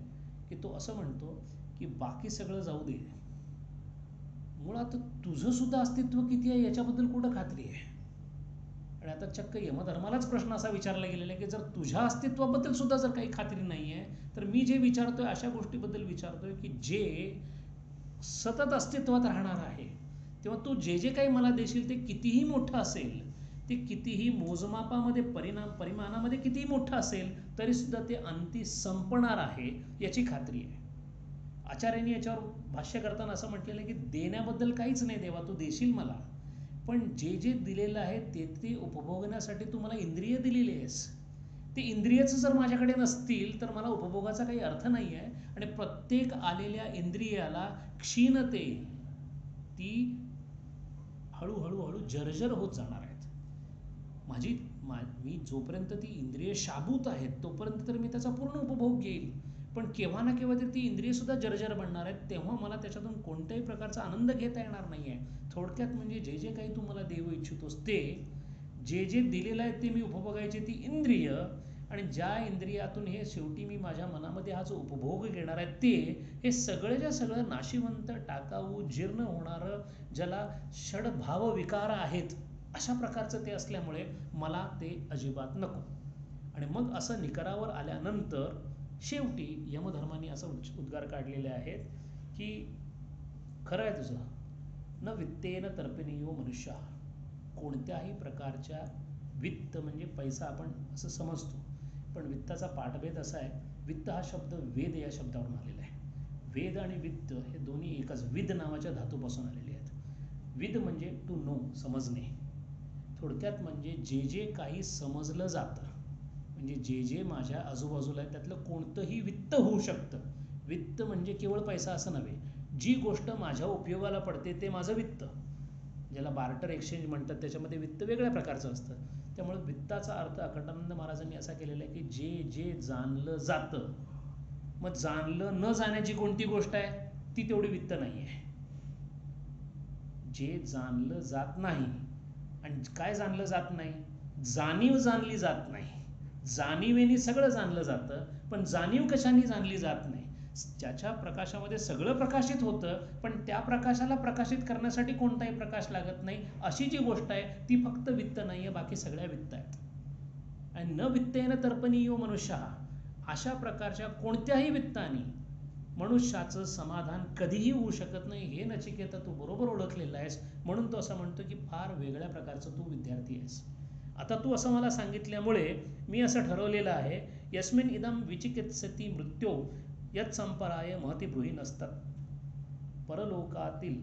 की तो असं म्हणतो की बाकी सगळं जाऊ दे, मुळात तुझं सुद्धा अस्तित्व किती आहे याच्याबद्दल कुठं खात्री आहे. आणि आता चक्क यमधर्मालाच प्रश्न असा विचारला गेलेला आहे की जर तुझ्या अस्तित्वाबद्दल सुद्धा जर काही खात्री नाही आहे तर मी जे विचारतोय अशा गोष्टीबद्दल विचारतोय की जे सतत अस्तित्वात राहणार आहे, तेव्हा तू जे जे काही मला देशील ते कितीही मोठं असेल, ते कितीही मोजमापामध्ये परिमाणामध्ये कितीही मोठं असेल तरी सुद्धा ते अंती संपणार आहे याची खात्री आहे. आचार्यांनी याच्यावर भाष्य करताना असं म्हटलेलं आहे की देण्याबद्दल काहीच नाही देवा, तू देशील मला, पण जे जे दिलेलं आहे ते ते उपभोगण्यासाठी तू मला इंद्रिय दिलेली आहेस. ते इंद्रियच जर माझ्याकडे नसतील तर मला उपभोगाचा काही अर्थ नाही आहे. आणि प्रत्येक आलेल्या इंद्रियाला क्षीणते, ती हळूहळू हळू जर्जर होत जाणार आहेत. मी जोपर्यंत ती इंद्रिय शाबूत आहेत तोपर्यंत तर मी त्याचा पूर्ण उपभोग घेईल, पण केव्हा ना केव्हा ती इंद्रिय सुद्धा जर्जर बनणार आहेत, तेव्हा मला त्याच्यातून कोणत्याही प्रकारचा आनंद घेता येणार नाही आहे. थोडक्यात म्हणजे जे जे काही तू मला देऊ इच्छितोस ते जे जे दिलेलं आहे ते मी उपभोगायची ती इंद्रिय, आणि ज्या इंद्रियातून हे शेवटी मी माझ्या मनामध्ये हा जो उपभोग घेणार आहे ते, हे सगळेच्या सगळं नाशिवंत, टाकाऊ, जीर्ण होणारं, ज्याला षडभाव विकार आहेत अशा प्रकारचं ते असल्यामुळे मला ते अजिबात नको. आणि मग असं निकरावर आल्यानंतर शेवटी यमधर्माने असं उद्गार काढलेले आहेत की खरं आहे तुझं, न वित्तेन तर्पणीयो मनुष्य. कोणत्याही प्रकारच्या, वित्त म्हणजे पैसा आपण असं समजतो, पण वित्ताचा पाठभेद असा आहे, वित्त हा शब्द वेद या शब्दावरून आलेला आहे. वेद आणि वित्त हे दोन्ही एकच, विद नावाच्या धातूपासून आलेले आहेत. विद म्हणजे टू नो, समजणे. थोडक्यात म्हणजे जे जे काही समजलं जातं, म्हणजे जे जे माझ्या आजूबाजूला आहे त्यातलं कोणतंही वित्त होऊ शकतं. वित्त म्हणजे केवळ पैसा असं नव्हे, जी गोष्ट माझ्या उपयोगाला पडते ते माझं वित्त, ज्याला बार्टर एक्सचेंज म्हणतात, त्याच्यामध्ये वित्त वेगळ्या प्रकारचं असतं. त्यामुळे वित्ताचा अर्थ अखंडानंद महाराजांनी असा केलेला आहे की जे जे जाणलं जातं. मग जाणलं न जाण्याची कोणती गोष्ट आहे ती तेवढी वित्त नाही आहे. जे जाणलं जात नाही, आणि काय जाणलं जात नाही, जाणीव जाणली जात नाही. जाणीवेने सगळं जाणलं जातं, पण जाणीव कशाने जाणली जात नाही. ज्याच्या प्रकाशामध्ये सगळं प्रकाशित होतं, पण त्या प्रकाशाला प्रकाशित करण्यासाठी कोणताही प्रकाश लागत नाही, अशी जी गोष्ट आहे ती फक्त वित्त नाही आहे, बाकी सगळ्या वित्त आहेत. आणि न वित्तेन तर्पणीयो मनुष्य, अशा प्रकारच्या कोणत्याही वित्ताने मनुष्याचं समाधान कधीही होऊ शकत नाही, हे नचिकेता तू बरोबर ओळखलेलं आहेस. म्हणून तो असं म्हणतो की फार वेगळ्या प्रकारचं तू विद्यार्थी आहेस. आता तू असं मला सांगितल्यामुळे मी असं ठरवलेलं आहे, यस्मिन इदम विचिकित्सति मृत्यो यत् संपराय महती ब्रूही नसतात. परलोकातील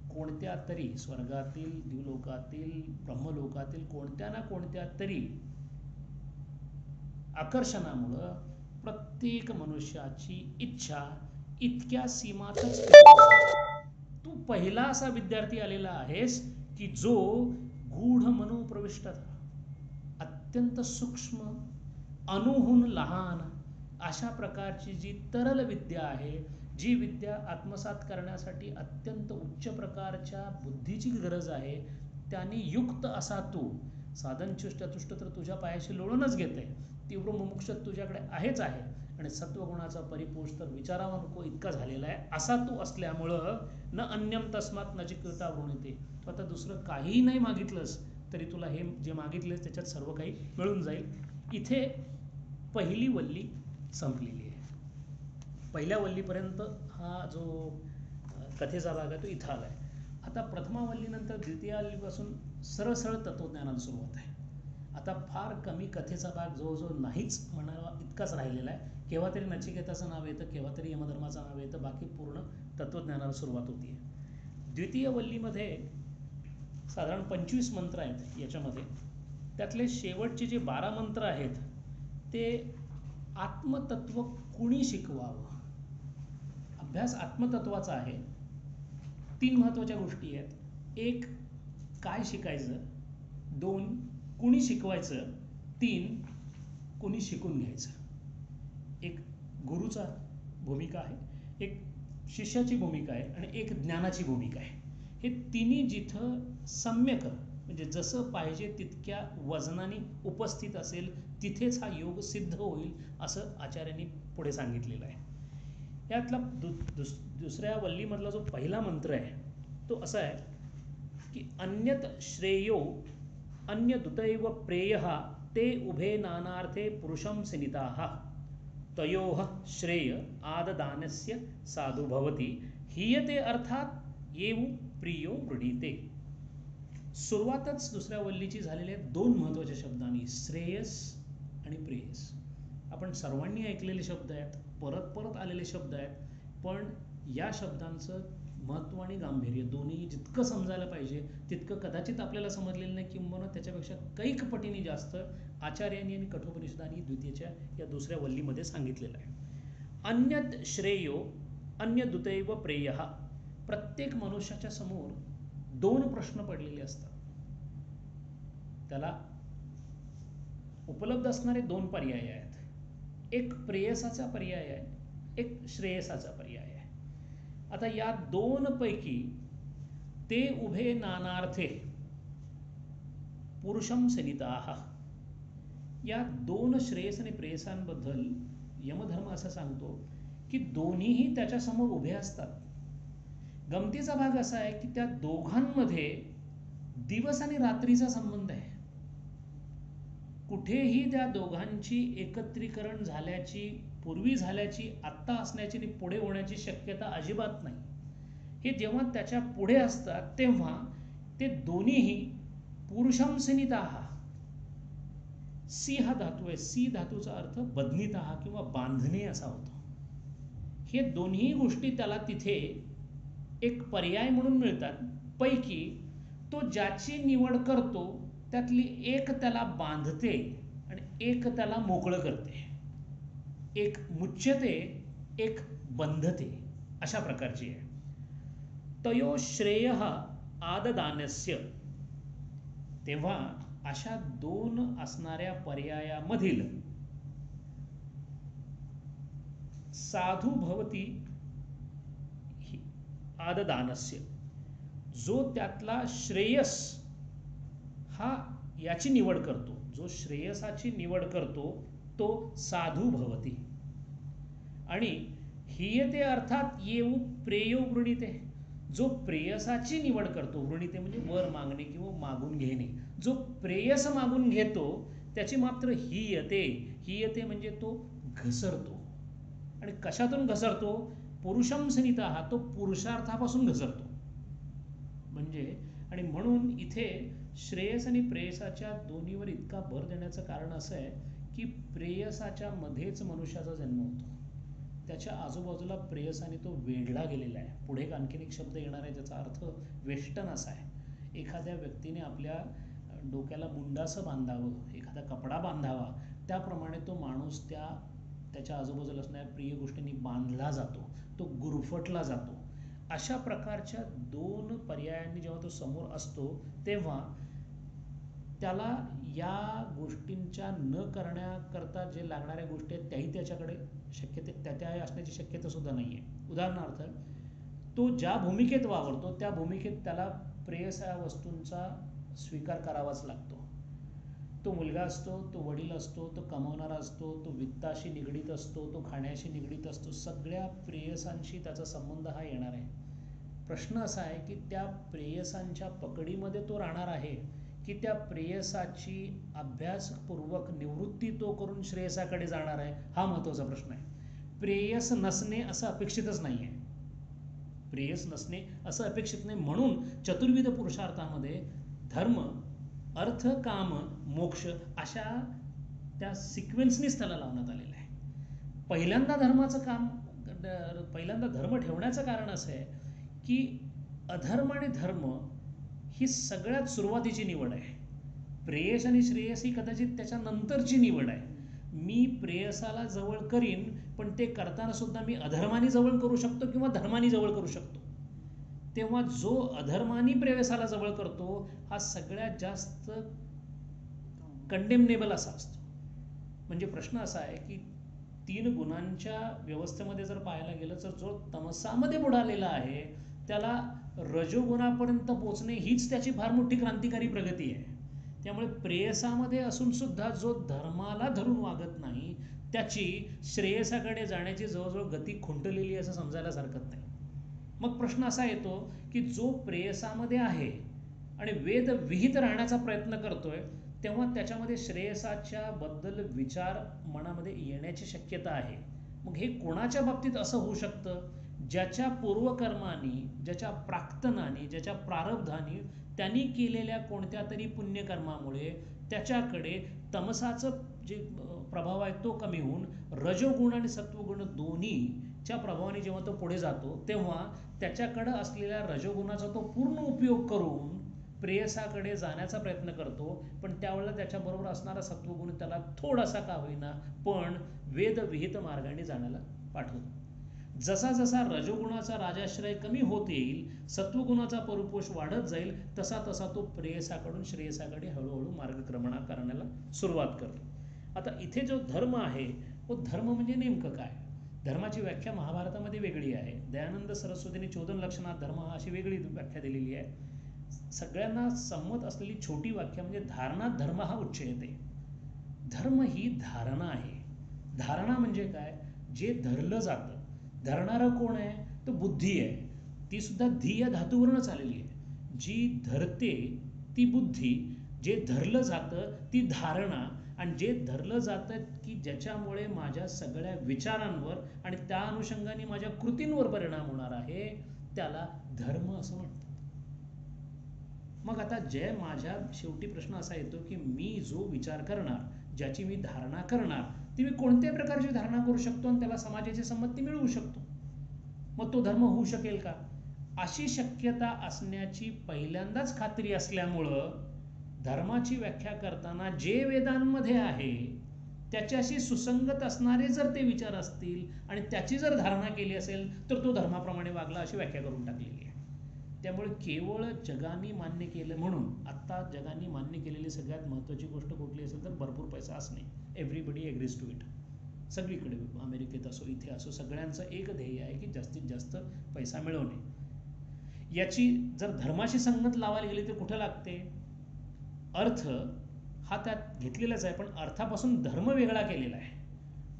कोणत्या तरी, स्वर्गातील, द्युलोकातील, ब्रह्मलोकातील कोणत्या ना कोणत्या तरी आकर्षणामुळं प्रत्येक मनुष्याची इच्छा इतक्या सीमातच. तू पहिला असा विद्यार्थी आलेला आहेस की जो गूढ मनोप्रविष्ट, अत्यंत सूक्ष्म, अणुहून लहान अशा प्रकारची जी तरल विद्या आहे, जी विद्या आत्मसात करण्यासाठी अत्यंत उच्च प्रकारच्या बुद्धीची गरज आहे, त्याने युक्त असा तू साधन चतुष्ट तर तुझ्या पायाशी लोळूनच घेते. तीव्र मुमुक्ष तुझ्याकडे आहेच आहे, आणि सत्वगुणाचा परिपोष तर विचारावा नको इतका झालेला आहे. असा तू असल्यामुळं न अन्यम तस्मात नचिकेता वृणीते. तू आता दुसरं काहीही नाही मागितलंस तरी तुला हे जे मागितलेस त्याच्यात सर्व काही मिळून जाईल. इथे पहिली वल्ली संपलेली आहे. पहिल्या वल्लीपर्यंत हा जो कथेचा भाग आहे तो इथं आला आहे. आता प्रथमा वल्लीनंतर द्वितीय वल्लीपासून सरळ सरळ तत्वज्ञानाला सुरुवात आहे. आता फार कमी कथेचा भाग जवळजवळ नाहीच म्हणावा इतकाच राहिलेला आहे. केव्हा तरी नचिकेताचं नाव येतं, केव्हा तरी यमधर्माचं नाव येतं, बाकी पूर्ण तत्वज्ञानाला सुरुवात होती. द्वितीय वल्लीमध्ये साधारण 25 मंत्र आहेत याच्यामध्ये. त्यातले शेवटचे जे 12 मंत्र आहेत ते आत्मतत्व कुणी शिकवावं, अभ्यास आत्मतत्वाचा आहे. 3 महत्त्वाच्या गोष्टी आहेत. 1, काय शिकायचं. 2, कुणी शिकवायचं. 3, कुणी शिकून घ्यायचं. एक गुरुचा भूमिका आहे, एक शिष्याची भूमिका आहे, आणि एक ज्ञानाची भूमिका आहे. हे तिन्ही जिथं सम्यक, म्हणजे जसं पाहिजे तितक्या वजनाने उपस्थित असेल तिथेच हा योग सिद्ध होईल, असं आचार्यांनी पुढे सांगितलेलं आहे. यातला दुसऱ्या वल्लीमधला जो पहिला मंत्र आहे तो असा आहे की अन्यत श्रेयो अन्यदुतैव प्रेयः ते उभे नानार्थे पुरुषं सिनिताः तयोः श्रेय आददानस्य साधु भवति हीयते अर्थात येऊ प्रियो वृणीते. सुरुवातच दुसऱ्या वल्लीची झालेल्या दोन महत्त्वाच्या शब्दांनी, श्रेयस आणि प्रेयस. आपण सर्वांनी ऐकलेले शब्द आहेत, परत परत आलेले शब्द आहेत, पण या शब्दांचं महत्त्व आणि गांभीर्य दोन्ही जितकं समजायला पाहिजे तितकं कदाचित आपल्याला समजलेलं नाही, किंवा त्याच्यापेक्षा कैक पटीने जास्त आचार्यांनी आणि कठोपनिषदांनी द्वितीयच्या या दुसऱ्या वल्लीमध्ये सांगितलेलं आहे. अन्यद श्रेयो अन्यदुतैव प्रेयः. प्रत्येक मनुष्याच्या समोर दोन प्रश्न पडलेले असतात. त्याला उपलब्ध असणारे दोन पर्याय आहेत. एक प्रेयसाचा पर्याय आहे, एक श्रेयसाचा पर्याय आहे. आता या दोन पैकी ते उभे नानार्थे पुरुषम सनिताः, या दोन श्रेयस आणि प्रेयसांबद्दल यमधर्म असं सांगतो की दोन्हीही त्याच्यासमोर उभे असतात. गमतीचा भाग असा आहे की त्या दोघांमध्ये दिवस आणि रात्रीचा संबंध आहे. कुठेही त्या दोघांची एकत्रीकरण झाल्याची, पूर्वी झाल्याची, आत्ता असण्याची आणि पुढे होण्याची शक्यता अजिबात नाही. हे जेव्हा त्याच्या पुढे असतात तेव्हा ते दोन्हीही पुरुषम सनिताः. सी हा धातू आहे, सी धातूचा अर्थ बधनिताः किंवा बांधणे असा होतो. हे दोन्ही गोष्टी त्याला तिथे एक पर्याय म्हणून मिळतात. पैकी तो ज्याची निवड करतो त्यातली एक त्याला बांधते आणि एक त्याला मोकळं करते. एक मुच्यते, एक बंधते, अशा प्रकारची आहे. तयो श्रेयः आददानस्य. तेव्हा अशा दोन असणाऱ्या पर्यायामधील साधू भवती आददानस्य, जो त्यातला श्रेयस हा याची निवड करतो, जो श्रेयसाची निवड करतो तो साधू भवती. आणि हीयते अर्थात येऊ प्रेयो वृणीते, जो प्रेयसाची निवड करतो, वृणीते म्हणजे वर मागणे किंवा मागून घेणे, जो प्रेयस मागून घेतो त्याची मात्र हीयते. हीयते म्हणजे तो घसरतो. आणि कशातून घसरतो? पुरुषम सनिताः, तो पुरुषार्थापासून घसरतो. म्हणजे आणि म्हणून इथे श्रेयस आणि प्रेयसाच्या दोन्हीवर इतका भर देण्याचं कारण असं आहे की प्रेयसाच्या मध्येच मनुष्याचा जन्म होतो. त्याच्या आजूबाजूला प्रेयसाने तो वेढला गेलेला आहे. पुढे आणखीन एक शब्द येणार आहे ज्याचा अर्थ वेष्टन असा आहे. एखाद्या व्यक्तीने आपल्या डोक्याला मुंडासं बांधावं, एखादा कपडा बांधावा, त्याप्रमाणे तो माणूस त्याच्या आजूबाजूला असणाऱ्या प्रिय गोष्टींनी बांधला जातो, तो गुरफटला जातो. अशा प्रकारच्या दोन पर्यायांनी जेव्हा तो समोर असतो तेव्हा त्याला या गोष्टींच्या न करण्याकरता जे लागणाऱ्या गोष्टी आहेत त्याही त्याच्याकडे त्या असण्याची शक्यता सुद्धा नाही आहे. उदाहरणार्थ, तो ज्या भूमिकेत वावरतो त्या भूमिकेत त्याला प्रेयसा वस्तूंचा स्वीकार करावाच लागतो. तो मुलगा असतो, तो वडील असतो, तो कमवणारा असतो, तो वित्ताशी निगडीत असतो, तो खाण्याशी निगडीत असतो, सगळ्या प्रेयसांशी त्याचा संबंध हा येणार आहे. प्रश्न असा आहे की त्या प्रेयसांच्या पकडीमध्ये तो राहणार आहे की त्या प्रेयसाची अभ्यासपूर्वक निवृत्ती तो करून श्रेयसाकडे जाणार आहे, हा महत्त्वाचा प्रश्न आहे. प्रेयस नसणे असं अपेक्षितच नाही आहे. प्रेयस नसणे असं अपेक्षित नाही. म्हणून चतुर्विध पुरुषार्थामध्ये धर्म, अर्थ, काम, मोक्ष अशा त्या सिक्वेन्सनीच त्याला लावण्यात आलेलं आहे. पहिल्यांदा धर्म ठेवण्याचं कारण असं आहे की अधर्म आणि धर्म ही सगळ्यात सुरुवातीची निवड आहे. प्रेयस आणि श्रेयस ही कदाचित त्याच्यानंतरची निवड आहे. मी प्रेयसाला जवळ करीन, पण ते करताना सुद्धा मी अधर्माने जवळ करू शकतो किंवा धर्माने जवळ करू शकतो. तेव्हा जो अधर्मानी प्रेयसाला जवळ करतो हा सगळ्यात जास्त कंडेमनेबल असा असतो. म्हणजे प्रश्न असा आहे की 3 गुणांच्या व्यवस्थेमध्ये जर पाहायला गेलं तर जो तमसामध्ये बुडालेला आहे त्याला रजोगुणापर्यंत पोचणे हीच त्याची फार मोठी क्रांतिकारी प्रगती आहे. त्यामुळे प्रेयसामध्ये असून सुद्धा जो धर्माला धरून वागत नाही त्याची श्रेयसाकडे जाण्याची जवळजवळ गती खुंटलेली असं समजायला हरकत नाही. मग प्रश्न असा येतो की जो प्रेयसामध्ये आहे आणि वेदविहित राहण्याचा प्रयत्न करतोय, तेव्हा त्याच्यामध्ये श्रेयसाच्या बद्दल विचार मनामध्ये येण्याची शक्यता आहे. मग हे कोणाच्या बाबतीत असं होऊ शकतं? ज्याच्या पूर्वकर्मानी, ज्याच्या प्राक्तनानी, ज्याच्या प्रारब्धानी त्यांनी केलेल्या कोणत्या तरी पुण्यकर्मामुळे त्याच्याकडे तमसाचं जे प्रभाव आहे तो कमी होऊन रजोगुण आणि सत्वगुण दोन्हीच्या प्रभावाने जेव्हा तो पुढे जातो, तेव्हा त्याच्याकडं असलेल्या रजोगुणाचा तो पूर्ण उपयोग करून प्रेयसाकडे जाण्याचा प्रयत्न करतो. पण त्यावेळेला त्याच्याबरोबर असणारा सत्वगुण त्याला थोडासा का होईना पण वेदविहित मार्गाने जाण्याला पाठवतो. जसा जसा रजोगुणाचा राजाश्रय कमी होत येईल, सत्वगुणाचा परिपोष वाढत जाईल, तसा तसा तो प्रेयसाकडून श्रेयसाकडे हळूहळू मार्गक्रमणा करण्याला सुरुवात करतो. आता इथे जो धर्म आहे, तो धर्म म्हणजे नेमकं काय? धर्माची व्याख्या महाभारतामध्ये वेगळी आहे. दयानंद सरस्वतीने चोदन लक्षणात धर्म हा अशी वेगळी व्याख्या दिलेली आहे. सगळ्यांना संमत असलेली छोटी व्याख्या म्हणजे धारणात धर्म हा उच्चयते. धर्म ही धारणा आहे. धारणा म्हणजे काय? जे धरलं जातं. धरणारं कोण आहे? तो बुद्धी आहे. ती सुद्धा धी या धातूवरूनच आलेली आहे. जी धरते ती बुद्धी, जे धरलं जातं ती धारणा, आणि जे धरलं जातं की ज्याच्यामुळे माझ्या सगळ्या विचारांवर आणि त्या अनुषंगाने माझ्या कृतींवर परिणाम होणार आहे, त्याला धर्म असं म्हणतात. मग आता जे माझ्या शेवटी प्रश्न असा येतो की मी जो विचार करणार, ज्याची मी धारणा करणार, ती मी कोणत्या प्रकारची धारणा करू शकतो आणि त्याला समाजाची संमती मिळवू शकतो. मग तो धर्म होऊ शकेल का? अशी शक्यता असण्याची पहिल्यांदाच खात्री असल्यामुळं धर्माची व्याख्या करताना जे वेदांमध्ये आहे त्याच्याशी सुसंगत असणारे जर ते विचार असतील आणि त्याची जर धारणा केली असेल तर तो धर्माप्रमाणे वागला अशी व्याख्या करून टाकलेली आहे. त्यामुळे केवळ जगाने मान्य केलं म्हणून, आता जगाने मान्य केलेली सगळ्यात महत्त्वाची गोष्ट कुठली असेल तर भरपूर पैसा असणे. Everybody agrees to it. सगळीकडे अमेरिकेत असो इथे असो सगळ्यांचं एक ध्येय आहे की जास्तीत जास्त पैसा मिळवणे. याची जर धर्माशी संगत लावायला गेली तर कुठं लागते? अर्थ हा त्यात घेतलेलाच आहे, पण अर्थापासून धर्म वेगळा केलेला आहे.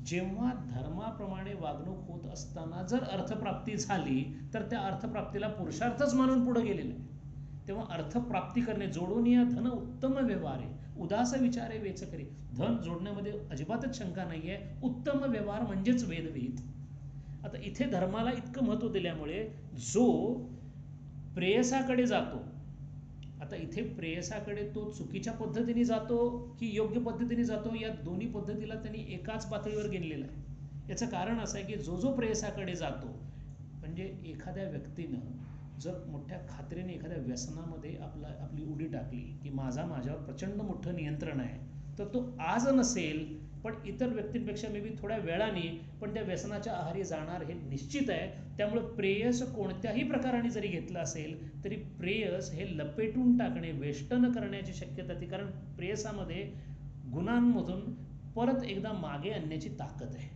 जेव्हा धर्माप्रमाणे वागणूक होत असताना जर अर्थप्राप्ती झाली तर त्या अर्थप्राप्तीला पुरुषार्थच मानून पुढे गेलेलं आहे. तेव्हा अर्थप्राप्ती करणे, जोडून या धन उत्तम व्यवहार आहे, उदास विचारे वेचकरी. धन जोडण्यामध्ये अजिबातच शंका नाही आहे. उत्तम व्यवहार म्हणजेच वेदविहित. आता इथे धर्माला इतकं महत्त्व दिल्यामुळे जो प्रेयसाकडे जातो, आता इथे प्रेयसाकडे तो चुकीच्या पद्धतीने जातो की योग्य पद्धतीने जातो, या दोन्ही पद्धतीला त्यांनी एकाच पातळीवर गेलेलं आहे. याचं कारण असं आहे की जो जो प्रेयसाकडे जातो, म्हणजे एखाद्या व्यक्तीनं जर मोठ्या खात्रीने एखाद्या व्यसनामध्ये आपली उडी टाकली की माझ्यावर प्रचंड मोठं नियंत्रण आहे, तर तो आज नसेल पण इतर व्यक्तींपेक्षा मे बी थोड्या वेळाने पण त्या व्यसनाच्या आहारी जाणार हे निश्चित आहे. त्यामुळे प्रेयस कोणत्याही प्रकाराने जरी घेतलं असेल तरी प्रेयस हे लपेटून टाकणे, वेष्टन करण्याची शक्यता ती, कारण प्रेयसामध्ये गुणांमधून परत एकदा मागे आणण्याची ताकद आहे.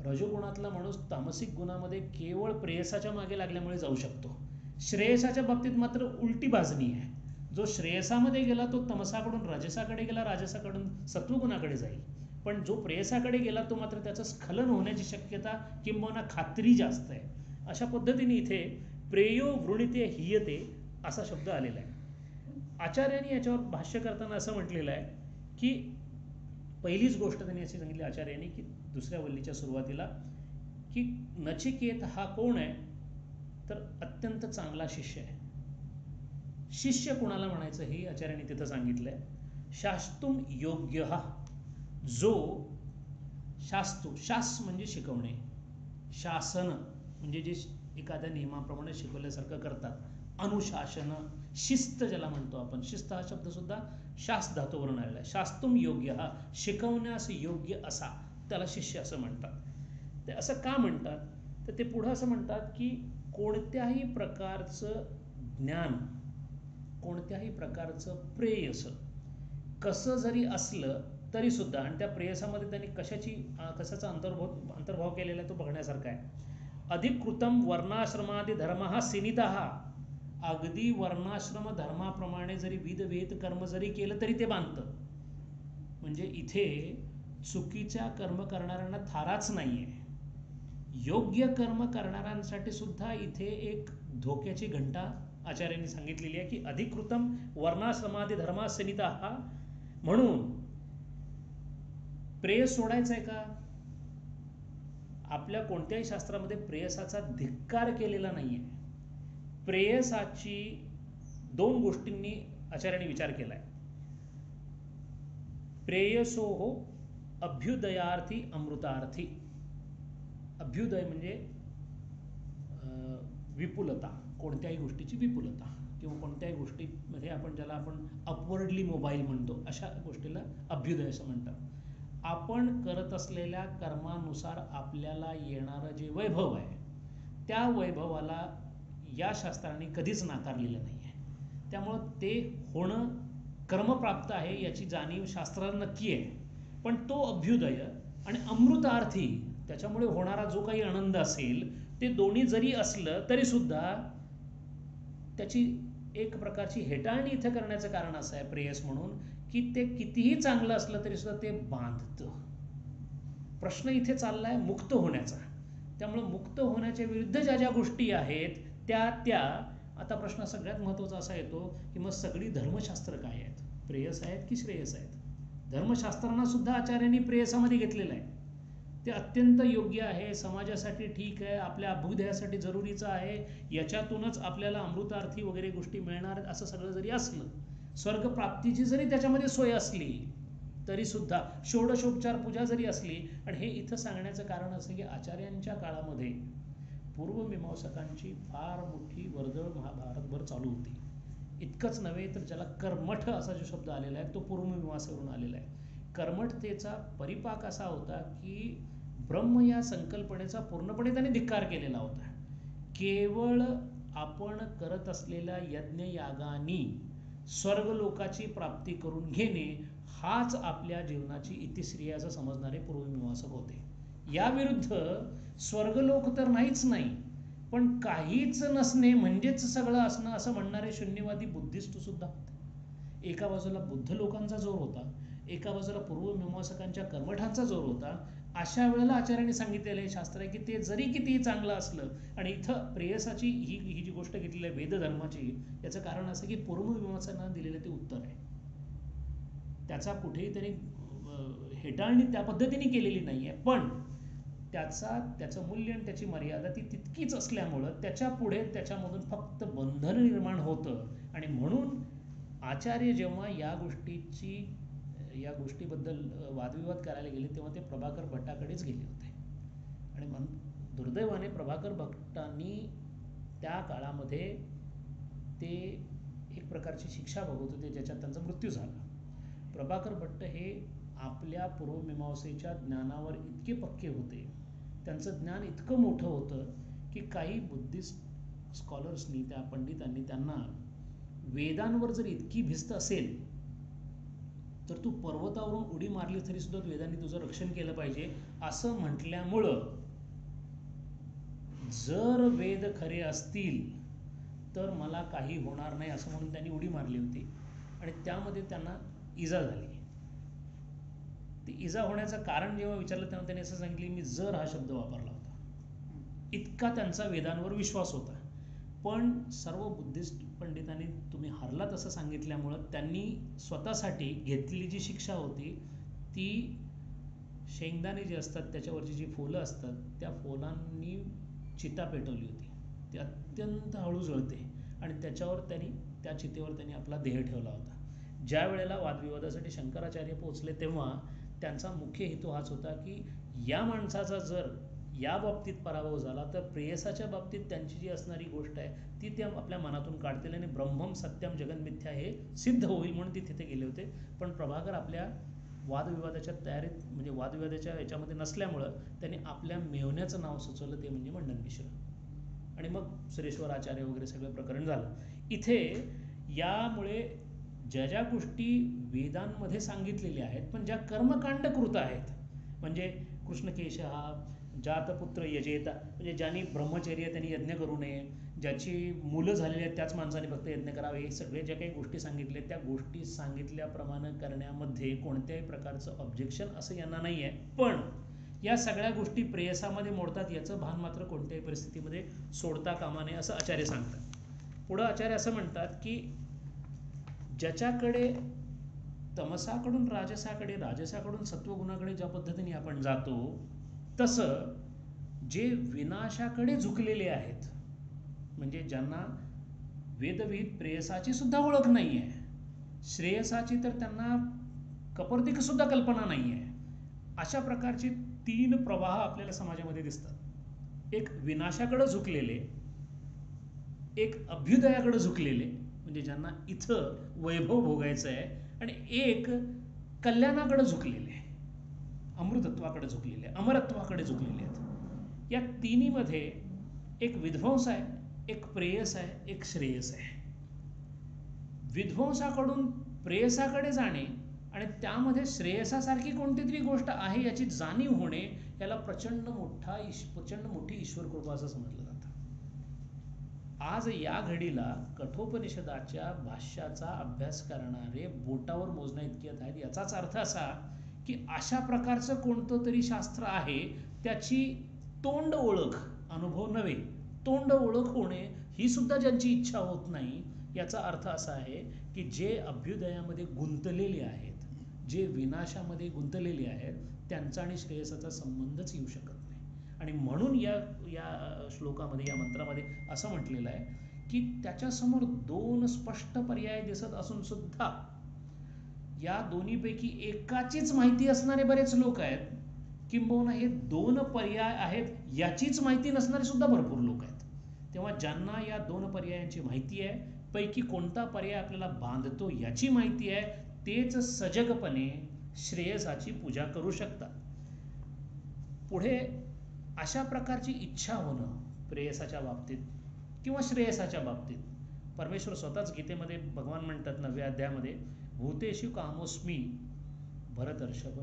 रजोगुणातला माणूस तामसिक गुणामध्ये केवळ प्रेयसाच्या मागे लागल्यामुळे जाऊ शकतो. श्रेयसाच्या बाबतीत मात्र उलटी बाजणी आहे. जो श्रेयसामध्ये गेला तो तमसाकडून राजसाकडे गेला, राजसाकडून सत्वगुणाकडे जाईल. पण जो प्रेयसाकडे गेला तो मात्र त्याचं स्खलन होण्याची शक्यता किंबहुना खात्री जास्त आहे. अशा पद्धतीने इथे प्रेयो वृणीते हीयते असा शब्द आलेला आहे. आचार्यांनी याच्यावर भाष्य करताना असं म्हटलेलं आहे की पहिलीच गोष्ट त्यांनी अशी सांगितली आचार्यांनी की दुसऱ्या वल्लीच्या सुरुवातीला की नचिकेत हा कोण आहे तर अत्यंत चांगला शिष्य आहे. शिष्य कोणाला म्हणायचं हे आचार्यांनी तिथं सांगितलंय. शास्तुम योग्य हा, जो शास्तू, शास म्हणजे शिकवणे, शासन म्हणजे जे एखाद्या नियमाप्रमाणे शिकवल्यासारखं करतात, अनुशासन, शिस्त ज्याला म्हणतो आपण. शिस्त हा शब्द सुद्धा शास धातूवरून आलेला आहे. शास्तुम योग्य हा, शिकवण्यास योग्य असा, त्याला शिष्य असं म्हणतात. ते असं का म्हणतात तर ते पुढं असं म्हणतात की कोणत्याही प्रकारचं ज्ञान, कोणत्याही प्रकारचं प्रेयस कसं जरी असलं तरी सुद्धा, आणि त्या प्रेयसामध्ये त्यांनी कशाचा अंतर्भाव केलेला आहे तो बघण्यासारखा आहे. अधिकृतम वर्णाश्रमादी धर्म हा सिनिता, अगदी वर्णाश्रम धर्माप्रमाणे जरी विधविहित कर्म जरी केलं तरी ते बांधतं. म्हणजे इथे चुकीच्या कर्म करणाऱ्यांना थाराच नाहीये. योग्य कर्म करणाऱ्यांसाठी सुद्धा इथे एक धोक्याची घंटा आचार्यांनी सांगितलेली आहे की अधिकृतम वर्णाश्रमादी धर्मासनिता, म्हणून प्रेयस सोडायचं आहे का? आपल्या कोणत्याही शास्त्रामध्ये प्रेयसाचा धिक्कार केलेला नाहीये. प्रेयसाची दोन गोष्टींनी आचार्यांनी विचार केलाय. प्रेयसो हो अभ्युदयार्थी अमृतार्थी. अभ्युदय म्हणजे विपुलता, कोणत्याही गोष्टीची विपुलता, किंवा कोणत्याही गोष्टीमध्ये आपण ज्याला आपण अपवर्डली मोबाईल म्हणतो, अशा गोष्टीला अभ्युदय असं म्हणतात. आपण करत असलेल्या कर्मानुसार आपल्याला येणारं जे वैभव आहे, त्या वैभवाला या शास्त्राने कधीच नाकारलेलं नाही आहे. त्यामुळं ते होणं कर्मप्राप्त आहे याची जाणीव शास्त्राला नक्की आहे. पण तो अभ्युदय आणि अमृतार्थी, त्याच्यामुळे होणारा जो काही आनंद असेल, ते दोन्ही जरी असलं तरी सुद्धा त्याची एक प्रकारची हेटाळणी इथं करण्याचं कारण असं आहे प्रेयस म्हणून, की ते कितीही चांगलं असलं तरी सुद्धा ते बांधतं. प्रश्न इथे चाललाय मुक्त होण्याचा. त्यामुळे मुक्त होण्याच्या विरुद्ध ज्या ज्या गोष्टी आहेत त्या आता प्रश्न सगळ्यात महत्त्वाचा असा येतो की मग सगळी धर्मशास्त्र काय आहेत? प्रेयस आहेत की श्रेयस आहेत? धर्मशास्त्रांना सुद्धा आचार्यांनी प्रेयसामध्ये घेतलेलं आहे. ते अत्यंत योग्य आहे, समाजासाठी ठीक आहे, आपल्या अभ्युदयासाठी जरुरीचं आहे, याच्यातूनच आपल्याला अमृतार्थी वगैरे गोष्टी मिळणार असं सगळं जरी असलं, स्वर्गप्राप्तीची जरी त्याच्यामध्ये सोय असली तरी सुद्धा, षोडशोपचार पूजा जरी असली, आणि हे इथं सांगण्याचं कारण असं की आचार्यांच्या काळामध्ये पूर्वमीमांसकांची फार मोठी वर्दळ महाभारतभर चालू होती. इतकंच नव्हे तर ज्याला कर्मठ असा जो शब्द आलेला आहे तो पूर्वमीमांसेवरून आलेला आहे. कर्मठतेचा परिपाक असा होता की ब्रह्म या संकल्पनेचा पूर्णपणे त्याने धिक्कार केलेला होता. केवळ आपण करत असलेल्या यज्ञयागानी स्वर्गलोकाची प्राप्ती करून घेणे हाच आपल्या जीवनाची इतिश्री असं समजणारे पूर्वमीमांसक होते. या विरुद्ध स्वर्गलोक तर नाहीच नाही, पण काहीच नसणे म्हणजेच सगळं असणं असं म्हणणारे शून्यवादी बुद्धिस्ट सुद्धा होते. एका बाजूला बुद्ध लोकांचा जोर होता, एका बाजूला पूर्वमीमांसकांच्या कर्मठांचा जोर होता. अशा वेळेला आचार्यांनी सांगितलेलं हे शास्त्र आहे की ते जरी कितीही चांगलं असलं, आणि इथं प्रेयसाची ही जी गोष्ट घेतलेली आहे वेदधर्माची, याचं कारण असं की पूर्वमीमांसकांना दिलेलं ते उत्तर आहे. त्याचा कुठेही त्यांनी हेटाळणी त्या पद्धतीने केलेली नाही आहे, पण त्याचं मूल्य आणि त्याची मर्यादा ती तितकीच असल्यामुळं त्याच्या पुढे त्याच्यामधून फक्त बंधन निर्माण होतं. आणि म्हणून आचार्य जेव्हा या गोष्टीबद्दल वादविवाद करायला गेले तेव्हा ते प्रभाकर भट्टाकडेच गेले होते. आणि दुर्दैवाने प्रभाकर भट्टांनी त्या काळामध्ये ते एक प्रकारची शिक्षा भोगत होते ज्याच्यात त्यांचा मृत्यू झाला. प्रभाकर भट्ट हे आपल्या पूर्वमीमांसेच्या ज्ञानावर इतके पक्के होते, त्यांचं ज्ञान इतकं मोठं होतं की काही बुद्धिस्ट स्कॉलर्सनी, त्या पंडितांनी त्यांना वेदांवर जर इतकी भिस्त असेल तर तू पर्वतावरून उडी मारली तरी सुद्धा वेदांनी तुझं रक्षण केलं पाहिजे असं म्हटल्यामुळं, जर वेद खरे असतील तर मला काही होणार नाही असं म्हणून त्यांनी उडी मारली होती. आणि त्यामध्ये त्यांना इजा झाली. ती इजा होण्याचं कारण जेव्हा विचारलं तेव्हा त्यांनी असं सांगितलं मी जर हा शब्द वापरला होता. इतका त्यांचा वेदांवर विश्वास होता. पण सर्व बुद्धिस्ट पंडितांनी तुम्ही हरलात असं सांगितल्यामुळं त्यांनी स्वतःसाठी घेतलेली जी शिक्षा होती ती शेंगदाणे जे असतात त्याच्यावरची जी फुलं असतात त्या फुलांनी चिता पेटवली होती. ती अत्यंत हळू जळते आणि त्या चितेवर त्यांनी आपला देह ठेवला होता. ज्या वेळेला वादविवादासाठी शंकराचार्य पोहोचले तेव्हा त्यांचा मुख्य हेतू हाच होता की या माणसाचा जर या बाबतीत पराभव झाला तर प्रेयसाच्या बाबतीत त्यांची जी असणारी गोष्ट आहे ती त्या आपल्या मनातून काढतील आणि ब्रह्मम सत्यम जगन्मिथ्या हे सिद्ध होईल म्हणून ते तिथे गेले होते. पण प्रभाकर आपल्या वादविवादाच्या तयारीत, म्हणजे वादविवादाच्या याच्यामध्ये नसल्यामुळं त्यांनी आपल्या मेव्हण्याचं नाव सुचवलं, ते म्हणजे मंडन मिश्र. आणि मग सुरेश्वर आचार्य वगैरे सगळं प्रकरण झालं. इथे यामुळे ज्या ज्या गोष्टी वेदांमध्ये सांगितलेल्या आहेत पण ज्या कर्मकांडकृत आहेत, म्हणजे कृष्णकेश हा जातपुत्र यजेता, म्हणजे ज्यांनी ब्रह्मचर्य त्यांनी यज्ञ करू नये, ज्याची मुलं झालेली आहेत त्याच माणसाने फक्त यज्ञ करावे, हे सगळे ज्या काही गोष्टी सांगितल्या त्या गोष्टी सांगितल्याप्रमाणे करण्यामध्ये कोणत्याही प्रकारचं ऑब्जेक्शन असं यांना नाही आहे. पण या सगळ्या गोष्टी प्रेयसामध्ये मोडतात याचं भान मात्र कोणत्याही परिस्थितीमध्ये सोडता कामा नये असं आचार्य सांगतात. पुढं आचार्य असं म्हणतात की ज्याच्याकडे तमसाकडून राजसाकडे, राजसाकडून सत्वगुणाकडे ज्या पद्धतीने आपण जातो, तसं जे विनाशाकडे झुकलेले आहेत, म्हणजे ज्यांना वेदविहित प्रेयसाची सुद्धा ओळख नाही आहे, श्रेयसाची तर त्यांना कपर्दिक सुद्धा कल्पना नाही आहे, अशा प्रकारचे 3 प्रवाह आपल्याला समाजामध्ये दिसतात. एक विनाशाकडे झुकलेले, एक अभ्युदयाकडे झुकलेले, म्हणजे ज्यांना इथं वैभव भोगायचं आहे, आणि एक कल्याणाकडे झुकलेले, अमृतत्वाकडे झुकलेले, अमरत्वाकडे झुकलेले आहेत. या तिन्हीमध्ये एक विध्वंस आहे, एक प्रेयस आहे, एक श्रेयस आहे. विध्वंसाकडून प्रेयसाकडे जाणे आणि त्यामध्ये श्रेयसासारखी कोणती तरी गोष्ट आहे याची जाणीव होणे, याला प्रचंड मोठी ईश्वर कृपा असं समजलं जातं. आज या घडीला कठोपनिषदाच्या भाष्याचा अभ्यास करणारे बोटावर मोजण्या इतके आहेत. याचाच अर्थ असा की अशा प्रकारचं कोणतं तरी शास्त्र आहे, त्याची तोंड ओळख, अनुभव नव्हे, तोंड ओळख होणे ही सुद्धा ज्यांची इच्छा होत नाही, याचा अर्थ असा आहे की जे अभ्युदयामध्ये गुंतलेले आहेत, जे विनाशामध्ये गुंतलेले आहेत, त्यांचा आणि श्रेयसाचा संबंधच येऊ शकत नाही. आणि म्हणून या श्लोकामध्ये, या मंत्रामध्ये असं म्हटलेलं आहे की त्याच्यासमोर 2 स्पष्ट पर्याय दिसत असून सुद्धा या दोन्हीपैकी एकाचीच माहिती असणारे बरेच लोक आहेत, किंबहुना हे 2 पर्याय आहेत याचीच माहिती नसणारे सुद्धा भरपूर लोक आहेत. तेव्हा ज्यांना या 2 पर्यायांची माहिती आहे, पैकी कोणता पर्याय आपल्याला बांधतो याची माहिती आहे, तेच सजगपणे श्रेयसाची पूजा करू शकतात. पुढे अशा प्रकारची इच्छा होणं प्रेयसाच्या बाबतीत किंवा श्रेयसाच्या बाबतीत, परमेश्वर स्वतःच गीतेमध्ये भगवान म्हणतात 9व्या अध्यायामध्ये, भूतेषु कामोस्मी भरतर्षभ.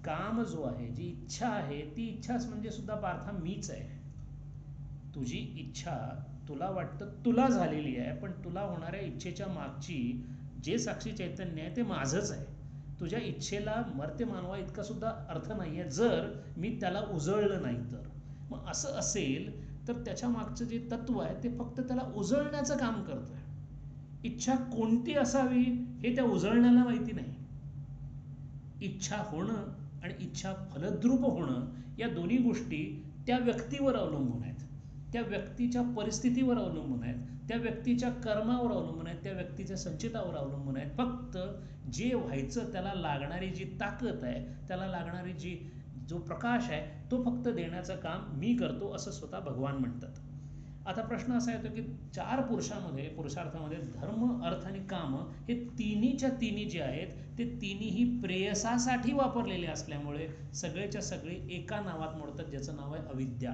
काम जो आहे, जी इच्छा आहे, ती इच्छाच म्हणजे सुद्धा पार्था मीच आहे. तुझी इच्छा तुला वाटतं तुला झालेली आहे, पण तुला होणाऱ्या इच्छेच्या मागची जे साक्षी चैतन्य आहे ते माझंच आहे. तुझ्या इच्छेला मर्त्य मानवा इतका सुद्धा अर्थ नाही आहे जर मी त्याला उजळलं नाही तर. मग असं असेल तर त्याच्या मागचं जे तत्व आहे ते फक्त त्याला उजळण्याचं काम करतोय. इच्छा कोणती असावी हे त्या उजळण्याला माहिती नाही. इच्छा होणं आणि इच्छा फलद्रूप होणं या दोन्ही गोष्टी त्या व्यक्तीवर अवलंबून आहेत, त्या व्यक्तीच्या परिस्थितीवर अवलंबून आहेत, त्या व्यक्तीच्या कर्मावर अवलंबून आहेत, त्या व्यक्तीच्या संचितावर अवलंबून आहेत. फक्त जे व्हायचं त्याला लागणारी जी ताकद आहे, त्याला लागणारी जो प्रकाश आहे, तो फक्त देण्याचं काम मी करतो असं स्वतः भगवान म्हणतात. आता प्रश्न असा येतो की 4 पुरुषार्थामध्ये धर्म, अर्थ आणि काम हे तिन्हीच्या तिन्ही जे आहेत ते तिन्हीही प्रेयसासाठी वापरलेले असल्यामुळे सगळेच्या सगळे एका नावात मोडतात, ज्याचं नाव आहे अविद्या.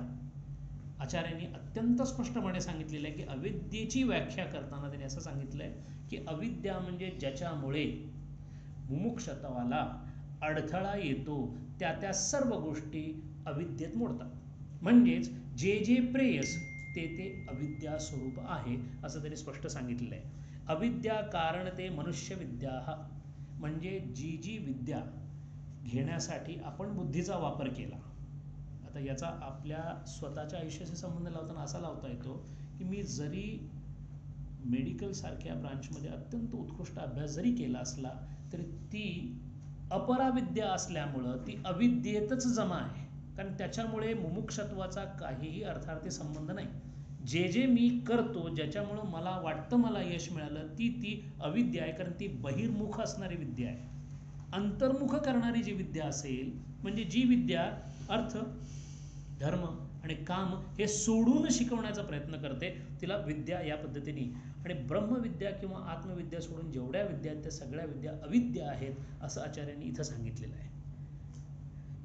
आचार्यांनी अत्यंत स्पष्टपणे सांगितलेलं आहे की अविद्येची व्याख्या करताना त्यांनी असं सांगितलंय की अविद्या म्हणजे ज्याच्यामुळे मुमुक्षत्वाला अडथळा येतो, त्या सर्व गोष्टी अविद्येत मोडतात. म्हणजेच जे प्रेयस ते अविद्या स्वरूप आहे असं त्यांनी स्पष्ट सांगितलेलं आहे. अविद्या कारण ते मनुष्य विद्या, म्हणजे जी विद्या घेण्यासाठी आपण बुद्धीचा वापर केला. आता याचा आपल्या स्वतःच्या आयुष्याशी संबंध लावताना असा लावता येतो की मी जरी मेडिकल सारख्या ब्रांचमध्ये अत्यंत उत्कृष्ट अभ्यास जरी केला असला तरी ती अपराविद्या असल्यामुळं ती अविद्येतच जमा आहे, कारण त्याच्यामुळे मुमुक्षत्वाचा काहीही अर्थार्थी संबंध नाही. जे मी करतो, ज्याच्यामुळं मला वाटतं मला यश मिळालं, ती अविद्या आहे, कारण ती बहिर्मुख असणारी विद्या आहे. अंतर्मुख करणारी जी विद्या असेल, म्हणजे जी विद्या अर्थ, धर्म आणि काम हे सोडून शिकवण्याचा प्रयत्न करते, तिला विद्या या पद्धतीने. आणि ब्रह्मविद्या किंवा आत्मविद्या सोडून जेवढ्या विद्या आहेत त्या सगळ्या विद्या अविद्या आहेत असं आचार्यांनी इथं सांगितलेलं आहे.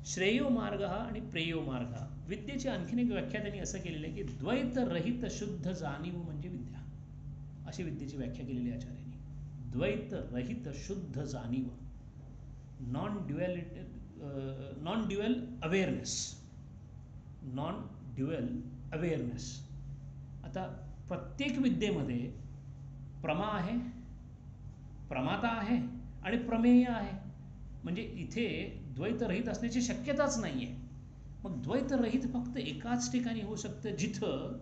श्रेयो मार्ग आणि प्रेयो मार्ग, विद्येची आणखीन एक व्याख्या त्यांनी असं केलेलं आहे की द्वैत रहित शुद्ध जाणीव म्हणजे विद्या, अशी विद्येची व्याख्या केलेली आचार्यांनी. द्वैत रहित शुद्ध जाणीव, नॉन ड्युअल अवेअरनेस. आता प्रत्येक विद्येमध्ये प्रमा आहे, प्रमाता आहे आणि प्रमेय आहे, म्हणजे इथे द्वैतरहित असण्याची शक्यताच नाही आहे. मग द्वैतरहित फक्त एकाच ठिकाणी होऊ शकतं जिथं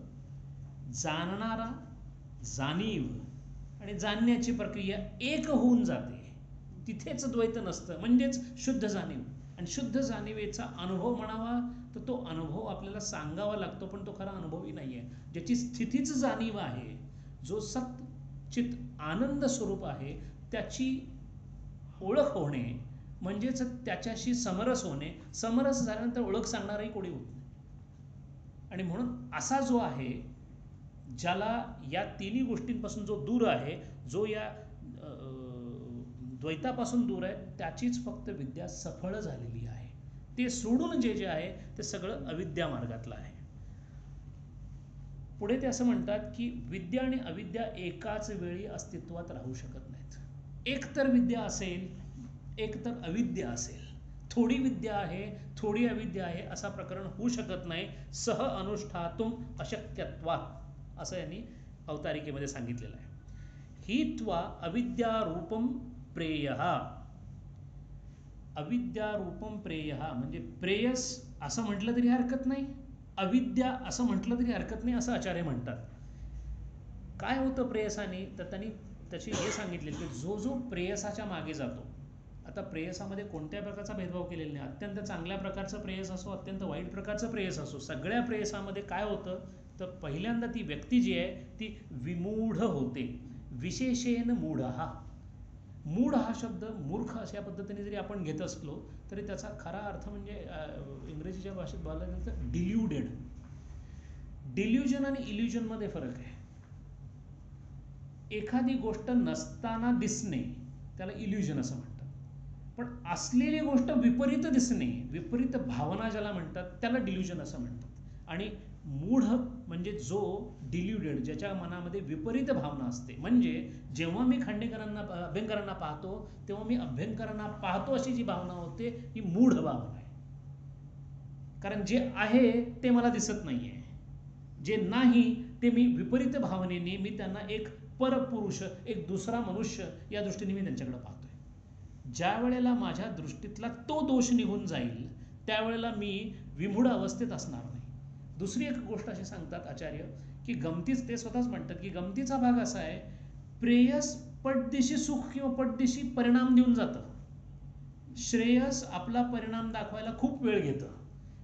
जाणणारा जाणीव आणि जाणण्याची प्रक्रिया एक होऊन जाते. तिथेच द्वैत नसतं, म्हणजेच शुद्ध जाणीव. आणि शुद्ध जाणीवेचा अनुभव म्हणावा तर तो अनुभव आपल्याला सांगावा लागतो, पण तो खरा अनुभवही नाही आहे. ज्याची स्थितीच जाणीव आहे, जो सच्चित आनंद स्वरूप आहे, त्याची ओळख होणे म्हणजेच त्याच्याशी समरस होणे. समरस झाल्यानंतर ओळख सांगणारही कोणी होत नाही. आणि म्हणून असा जो आहे, ज्याला या तिन्ही गोष्टींपासून जो दूर आहे, जो या द्वैतापासून दूर आहे, त्याचीच फक्त विद्या सफळ झालेली आहे. ते सोडून जे जे आहे ते सगळं अविद्या मार्गातलं आहे. पुढे ते असं म्हणतात की विद्या आणि अविद्या एकाच वेळी अस्तित्वात राहू शकत नाहीत. एक तर विद्या असेल, एक तर अविद्या असेल. थोडी विद्या आहे, थोडी अविद्या आहे असा प्रकरण होऊ शकत नाही. सह अनुष्ठातुम अशक्यत्वात् असं यांनी अवतारिकेमध्ये सांगितलेलं आहे. ही त्वा अविद्यारूपम प्रेयः. अविद्यारूपम प्रेयः म्हणजे प्रेयस असं म्हटलं तरी हरकत नाही, अविद्या असं म्हटलं तरी हरकत नाही, असं आचार्य म्हणतात. काय होतं प्रेयसाने, तर त्यांनी त्याची हे सांगितले की जो जो प्रेयसाच्या मागे जातो, आता प्रेयसामध्ये कोणत्या प्रकारचा भेदभाव केलेला नाही. अत्यंत चांगल्या प्रकारचं प्रेयस असो, अत्यंत वाईट प्रकारचं प्रेयस असो, सगळ्या प्रेयसामध्ये काय होतं तर पहिल्यांदा ती व्यक्ती जी आहे ती विमूढ होते. विशेषेण मूढ. मूढ हा शब्द मूर्ख अशा पद्धतीने जरी आपण घेत असलो तरी त्याचा खरा अर्थ म्हणजे इंग्रजीच्या भाषेत बोलायला गेलं तर डिल्युडेड. डिल्युजन आणि इल्युजनमध्ये फरक आहे. एखादी गोष्ट नसताना दिसणे त्याला इल्युजन असं म्हणतात, पण असलेली गोष्ट विपरीत दिसणे, विपरीत भावना ज्याला म्हणतात त्याला डिल्युजन असं म्हणतात. आणि मूढ म्हणजे जो डिल्युडेड, ज्याच्या मनामध्ये विपरीत भावना असते. म्हणजे जेव्हा मी खांडेकरांना अभ्यंकरांना पाहतो तेव्हा मी अभ्यंकरांना पाहतो अशी जी भावना होते ही मूढ भावना आहे. कारण जे आहे ते मला दिसत नाहीये, जे नाही ते मी विपरीत भावनेने मी त्यांना एक परपुरुष, एक दुसरा मनुष्य या दृष्टीने मी त्यांच्याकडे पाहतोय. ज्या वेळेला माझ्या दृष्टीतला तो दोष निघून जाईल त्यावेळेला मी विमूढ अवस्थेत असणार नाही. दुसरी एक गोष्ट अशी सांगतात आचार्य की गमतीच, ते स्वतःच म्हणतात की गमतीचा भाग असा आहे, प्रेयस पटदिशी सुख किंवा पटदिशी परिणाम देऊन जातं. श्रेयस आपला परिणाम दाखवायला खूप वेळ घेतं,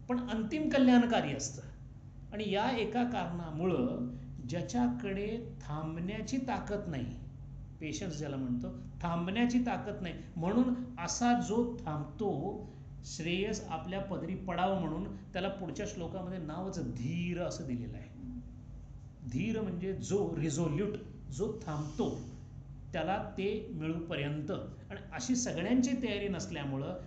पण अंतिम कल्याणकारी असतं. आणि या एका कारणामुळं ज्याच्याकडे थांबण्याची ताकद नाही, पेशन्स ज्याला म्हणतो, थांबण्याची ताकद नाही, म्हणून असा जो थांबतो, श्रेयस आपल्या पदरी पडावं म्हणून त्याला पुढच्या श्लोकामध्ये नावच धीर असं दिलेलं आहे. धीर म्हणजे जो रिझोल्यूट, जो थांबतो त्याला ते मिळूपर्यंत. आणि अशी सगळ्यांची तयारी नसल्यामुळं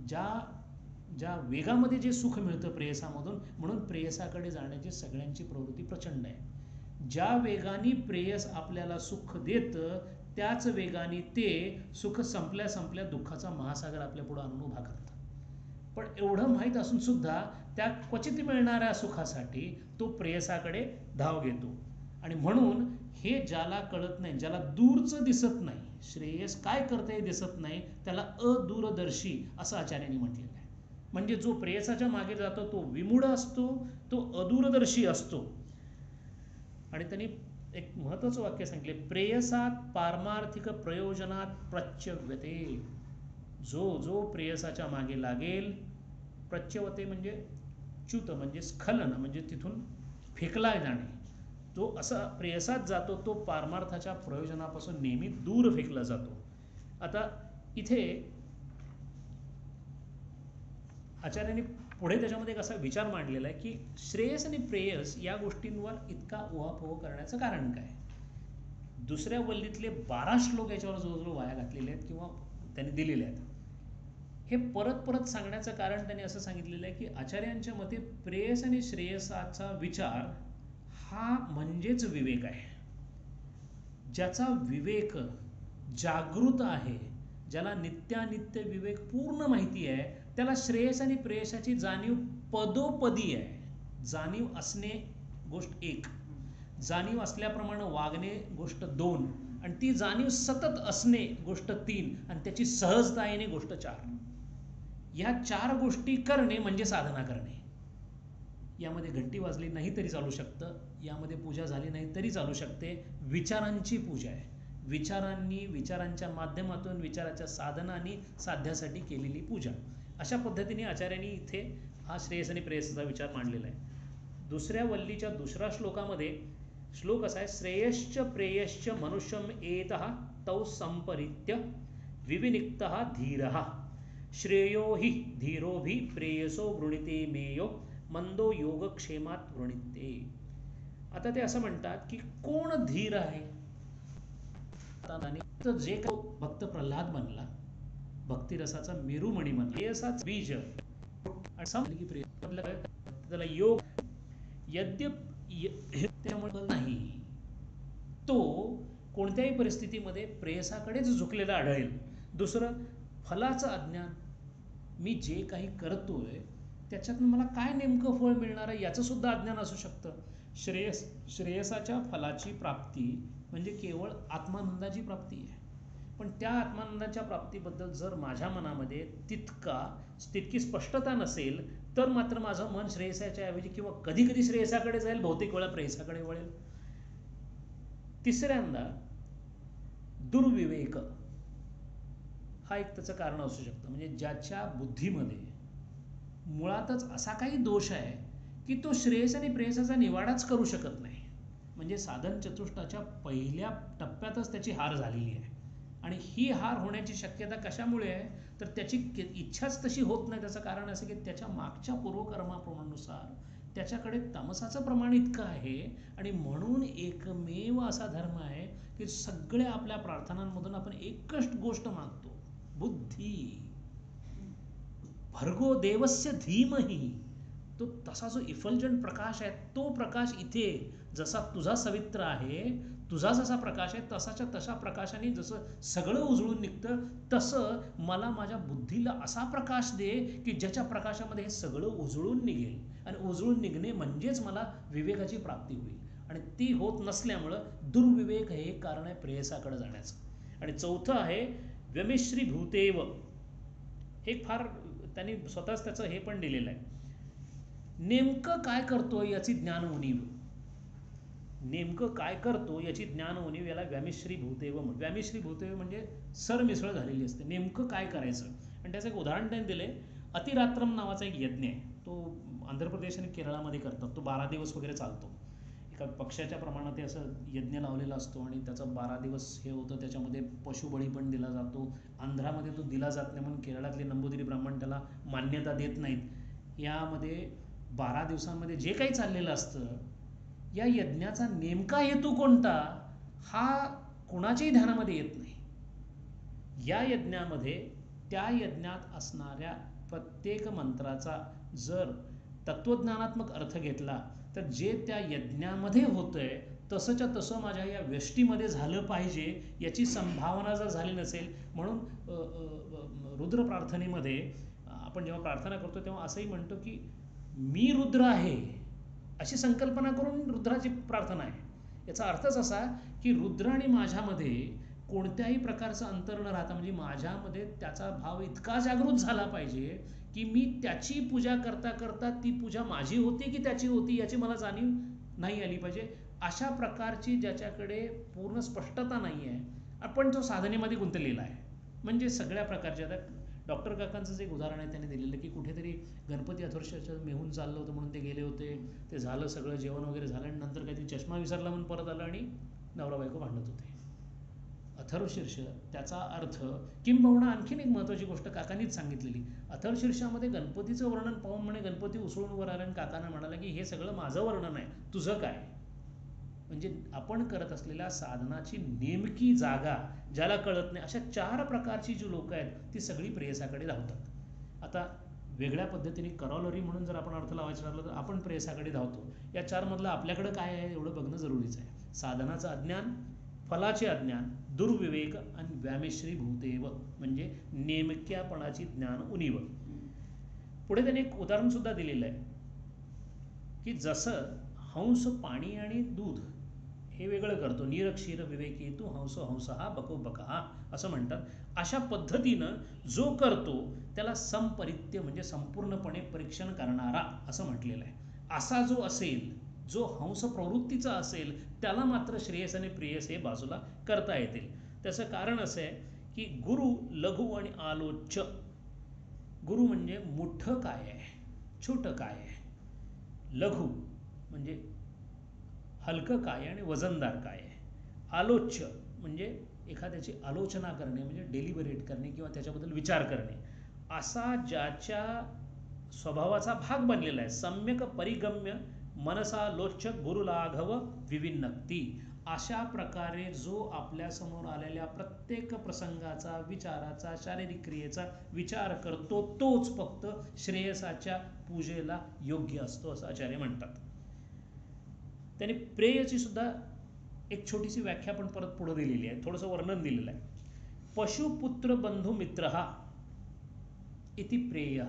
ज्या वेगामध्ये जे सुख मिळतं प्रेयसामधून, म्हणून प्रेयसाकडे जाण्याची सगळ्यांची प्रवृत्ती प्रचंड आहे. ज्या वेगाने प्रेयस आपल्याला सुख देतं त्याच वेगाने ते सुख संपल्या संपल्या दुःखाचा महासागर आपल्या पुढे आणून उभा करतं. पण एवढं माहीत असून सुद्धा त्या क्वचित मिळणाऱ्या सुखासाठी तो प्रेयसाकडे धाव घेतो. आणि म्हणून हे ज्याला कळत नाही, ज्याला दूरचं दिसत नाही, श्रेयस काय करतं हे दिसत नाही, त्याला अदूरदर्शी असं आचार्यांनी म्हटलेलं आहे. म्हणजे जो प्रेयसाच्या मागे जातो तो विमूढ असतो, तो अदूरदर्शी असतो. आणि त्यांनी एक महत्वाचं वाक्य सांगितले, प्रेयसात पारमार्थिक प्रयोजनात प्रच्यव्यते. जो जो प्रेयसाच्या मागे लागेल, प्रच्यवते म्हणजे च्युत म्हणजे स्खलन म्हणजे तिथून फेकला जाणे, तो असा प्रेयसात जातो तो पारमार्थाच्या प्रयोजनापासून नेहमी दूर फेकला जातो. आता इथे आचार्यांनी पुढे त्याच्यामध्ये एक असा विचार मांडलेला आहे की श्रेयस आणि प्रेयस या गोष्टींवर इतका उहापोह करण्याचं कारण काय. दुसऱ्या वल्लीतले 12 श्लोक याच्यावर जवळजवळ वाया घातलेले आहेत किंवा त्यांनी दिलेले आहेत. हे परत परत सांगण्याचं कारण त्यांनी असं सांगितलेलं आहे की आचार्यांच्या मते प्रेयस आणि श्रेयसाचा विचार हा म्हणजेच विवेक आहे. ज्याचा विवेक जागृत आहे, ज्याला नित्यानित्य विवेक पूर्ण माहिती आहे, त्याला श्रेयस आणि प्रेयसाची जाणीव पदोपदी आहे. जाणीव असणे गोष्ट 1, जाणीव असल्याप्रमाणे वागणे गोष्ट 2, आणि ती जाणीव सतत असणे गोष्ट 3, आणि त्याची सहजता येणे गोष्ट 4. या 4 गोष्टी करणे म्हणजे साधना करणे. यामध्ये घंटी वाजली नाही तरी चालू शकतं, यामध्ये पूजा झाली नाही तरी चालू शकते. विचारांची पूजा आहे. विचारांनी, विचारांच्या माध्यमातून, विचाराच्या साधनांनी साध्यासाठी केलेली पूजा. अशा पद्धतीने आचार्यांनी इथे हा श्रेयस आणि प्रेयसाचा विचार मांडलेला आहे. दुसऱ्या वल्लीच्या दुसऱ्या श्लोकामध्ये श्लोक असा आहे, श्रेयश्च प्रेयश्च मनुष्यम एतः तौ संपरित्य विविनिक्तः धीरः श्रेयो हि धीरोभि प्रेयसो वृणीते मेयो मंदो योगक्षेमात वृणीते. आता ते असं म्हणतात की कोण धीर आहे. तर जे काही भक्त प्रल्हाद बनला, भक्तिरसाचा मेरुमणी बनला, प्रेयसाच बीज त्याला योग त्यामुळे नाही, तो कोणत्याही परिस्थितीमध्ये प्रेयसाकडेच झुकलेला आढळेल. दुसरं, फलाचं अज्ञान, मी जे काही करतोय त्याच्यातून मला काय नेमकं फळ मिळणार आहे याचं सुद्धा अज्ञान असू शकतं. श्रेयसाच्या फलाची प्राप्ती म्हणजे केवळ आत्मानंदाची प्राप्ती आहे. पण त्या आत्मानंदाच्या प्राप्तीबद्दल जर माझ्या मनामध्ये तितकी स्पष्टता नसेल तर मात्र माझं मन श्रेयसाच्या ऐवजी किंवा कधी कधी श्रेयसाकडे जाईल, बहुतेक वेळा प्रेयसाकडे वळेल. तिसऱ्यांदा, दुर्विवेक हा एक त्याचं कारण असू शकतं. म्हणजे ज्याच्या बुद्धीमध्ये मुळातच असा काही दोष आहे की तो श्रेयस आणि प्रेयसाचा निवाडाच करू शकत नाही. म्हणजे साधन चतुष्टाच्या पहिल्या टप्प्यातच त्याची हार झालेली आहे. आणि ही हार होण्याची शक्यता कशामुळे आहे तर त्याची इच्छाच तशी होत नाही. त्याचं कारण असं की त्याच्या मागच्या पूर्वकर्माप्रमाणानुसार त्याच्याकडे तमसाचं प्रमाण इतकं आहे. आणि म्हणून एकमेव असा धर्म आहे की सगळ्या आपल्या प्रार्थनांमधून आपण एकच गोष्ट मागतो, बुद्धी. भर्गो देवस्य धीमहि, तो तसा जो इफल्जंट प्रकाश आहे तो प्रकाश इथे जसा तुझा सवित्र आहे, तुझा जसा प्रकाश आहे तसाच्या तशा प्रकाशाने जसं सगळं उजळून निघतं, तसं मला माझ्या बुद्धीला असा प्रकाश दे की ज्याच्या प्रकाशामध्ये हे सगळं उजळून निघेल. आणि उजळून निघणे म्हणजेच मला विवेकाची प्राप्ती होईल. आणि ती होत नसल्यामुळं दुर्विवेक हे एक कारण आहे प्रेयसाकडे जाण्याचं. आणि चौथं आहे व्यमिश्री भूतेव. हे फार त्यांनी स्वतःच त्याचं हे पण दिलेलं आहे. नेमकं काय करतो याची ज्ञान उणीव. नेमकं काय करतो याची ज्ञान उणीव, याला व्यामिश्री भूतेव. व्यामिश्री भूतेव म्हणजे सरमिसळ झालेली असते. नेमकं काय करायचं. आणि त्याचं एक उदाहरण त्यांनी दिले. अतिरात्रम नावाचा एक यज्ञ आहे, तो आंध्र प्रदेश आणि केरळामध्ये करतात. तो 12 दिवस वगैरे चालतो. एका पक्षाच्या प्रमाणात ते असं यज्ञ लावलेला असतो आणि त्याचं 12 दिवस हे होतं. त्याच्यामध्ये पशुबळी पण दिला जातो. आंध्रामध्ये तो दिला जात नाही म्हणून केरळातले नंबूदिरी ब्राह्मण त्याला मान्यता देत नाहीत. यामध्ये 12 दिवसांमध्ये जे काही चाललेलं असतं, या यज्ञाचा नेमका हेतू कोणता हा कोणाच्याही ध्यानामध्ये येत नाही. या यज्ञामध्ये त्या यज्ञात असणाऱ्या प्रत्येक मंत्राचा जर तत्वज्ञानात्मक अर्थ घेतला तर जे त्या यज्ञामध्ये होतंय तसंच्या तसं माझ्या या व्यष्टीमध्ये झालं पाहिजे याची संभावना जर झाली नसेल. म्हणून रुद्र प्रार्थनेमध्ये आपण जेव्हा प्रार्थना करतो तेव्हा असंही म्हणतो की मी रुद्र आहे अशी संकल्पना करून रुद्राची प्रार्थना आहे. याचा अर्थच असा की रुद्र आणि माझ्यामध्ये कोणत्याही प्रकारचं अंतर न राहता, म्हणजे माझ्यामध्ये त्याचा भाव इतका जागृत झाला पाहिजे की मी त्याची पूजा करता करता ती पूजा माझी होती की त्याची होती याची मला जाणीव नाही आली पाहिजे. अशा प्रकारची ज्याच्याकडे पूर्ण स्पष्टता नाही आहे, आपण तो साधनेमध्ये गुंतलेला आहे. म्हणजे सगळ्या प्रकारचे. आता डॉक्टर काकांचं एक उदाहरण आहे त्यांनी दिलेलं की कुठेतरी गणपती अथर्वशीर्ष मेहून चाललं होतं म्हणून ते गेले होते. ते झालं सगळं, जेवण वगैरे झालं आणि नंतर काहीतरी चष्मा विसरला म्हणून परत आलं आणि नवरा बायको भांडत होते. अथर्वशीर्ष त्याचा अर्थ किंबहुना आणखीन एक महत्त्वाची गोष्ट काकांनीच सांगितलेली. अथर्वशीर्षामध्ये गणपतीचं वर्णन पाहून म्हणे गणपती उसळून वर आला आणि काकांना म्हणाला की हे सगळं माझं वर्णन आहे, तुझं काय. म्हणजे आपण करत असलेल्या साधनाची नेमकी जागा ज्याला कळत नाही, अशा 4 प्रकारची जी लोक आहेत ती सगळी प्रेयसाकडे धावतात. आता वेगळ्या पद्धतीने करॉलरी म्हणून जर आपण अर्थ लावायचं ठरलं तर आपण प्रेयसाकडे धावतो. या 4 मधलं आपल्याकडे काय आहे एवढं बघणं जरुरीचं आहे. साधनाचं अज्ञान, फलाचे अज्ञान, दुर्विवेक आणि व्यामिश्री भूतेव म्हणजे नेमक्यापणाची ज्ञान उणीव. पुढे त्याने एक उदाहरण सुद्धा दिलेलं आहे की जसं हंस पाणी आणि दूध हे वेगळं करतो, नीर क्षीर विवेकी तू हंस हंस हा बको बका असं म्हणतात. अशा पद्धतीनं जो करतो त्याला संपरित्य म्हणजे संपूर्णपणे परीक्षण करणारा असं म्हटलेलं आहे. असा जो असेल, जो हंस प्रवृत्तीचा असेल, त्याला मात्र श्रेयस आणि प्रेयस हे बाजूला करता येतील. त्याचं कारण असं आहे की गुरु, लघु आणि आलोच्य. गुरु म्हणजे मोठं काय आहे, छोटं काय आहे. लघु म्हणजे हलकं काय आणि वजनदार काय आहे. आलोच्य म्हणजे एखाद्याची आलोचना करणे, म्हणजे डेलिबरेट करणे किंवा त्याच्याबद्दल विचार करणे. असा ज्याच्या स्वभावाचा भाग बनलेला आहे. सम्यक परिगम्य मनसा लोच्य गुरुलाघव विविन्नक्ती. अशा प्रकारे जो आपल्यासमोर आलेल्या प्रत्येक प्रसंगाचा, विचाराचा, शारीरिक क्रियेचा विचार करतो, तोच फक्त श्रेयसाच्या पूजेला योग्य असतो असं आचार्य म्हणतात. त्यांनी प्रेयची सुद्धा एक छोटीशी व्याख्या पण परत पुढे दिलेली आहे, थोडंसं वर्णन दिलेलं आहे. पशुपुत्र बंधू मित्र हा इति प्रेय.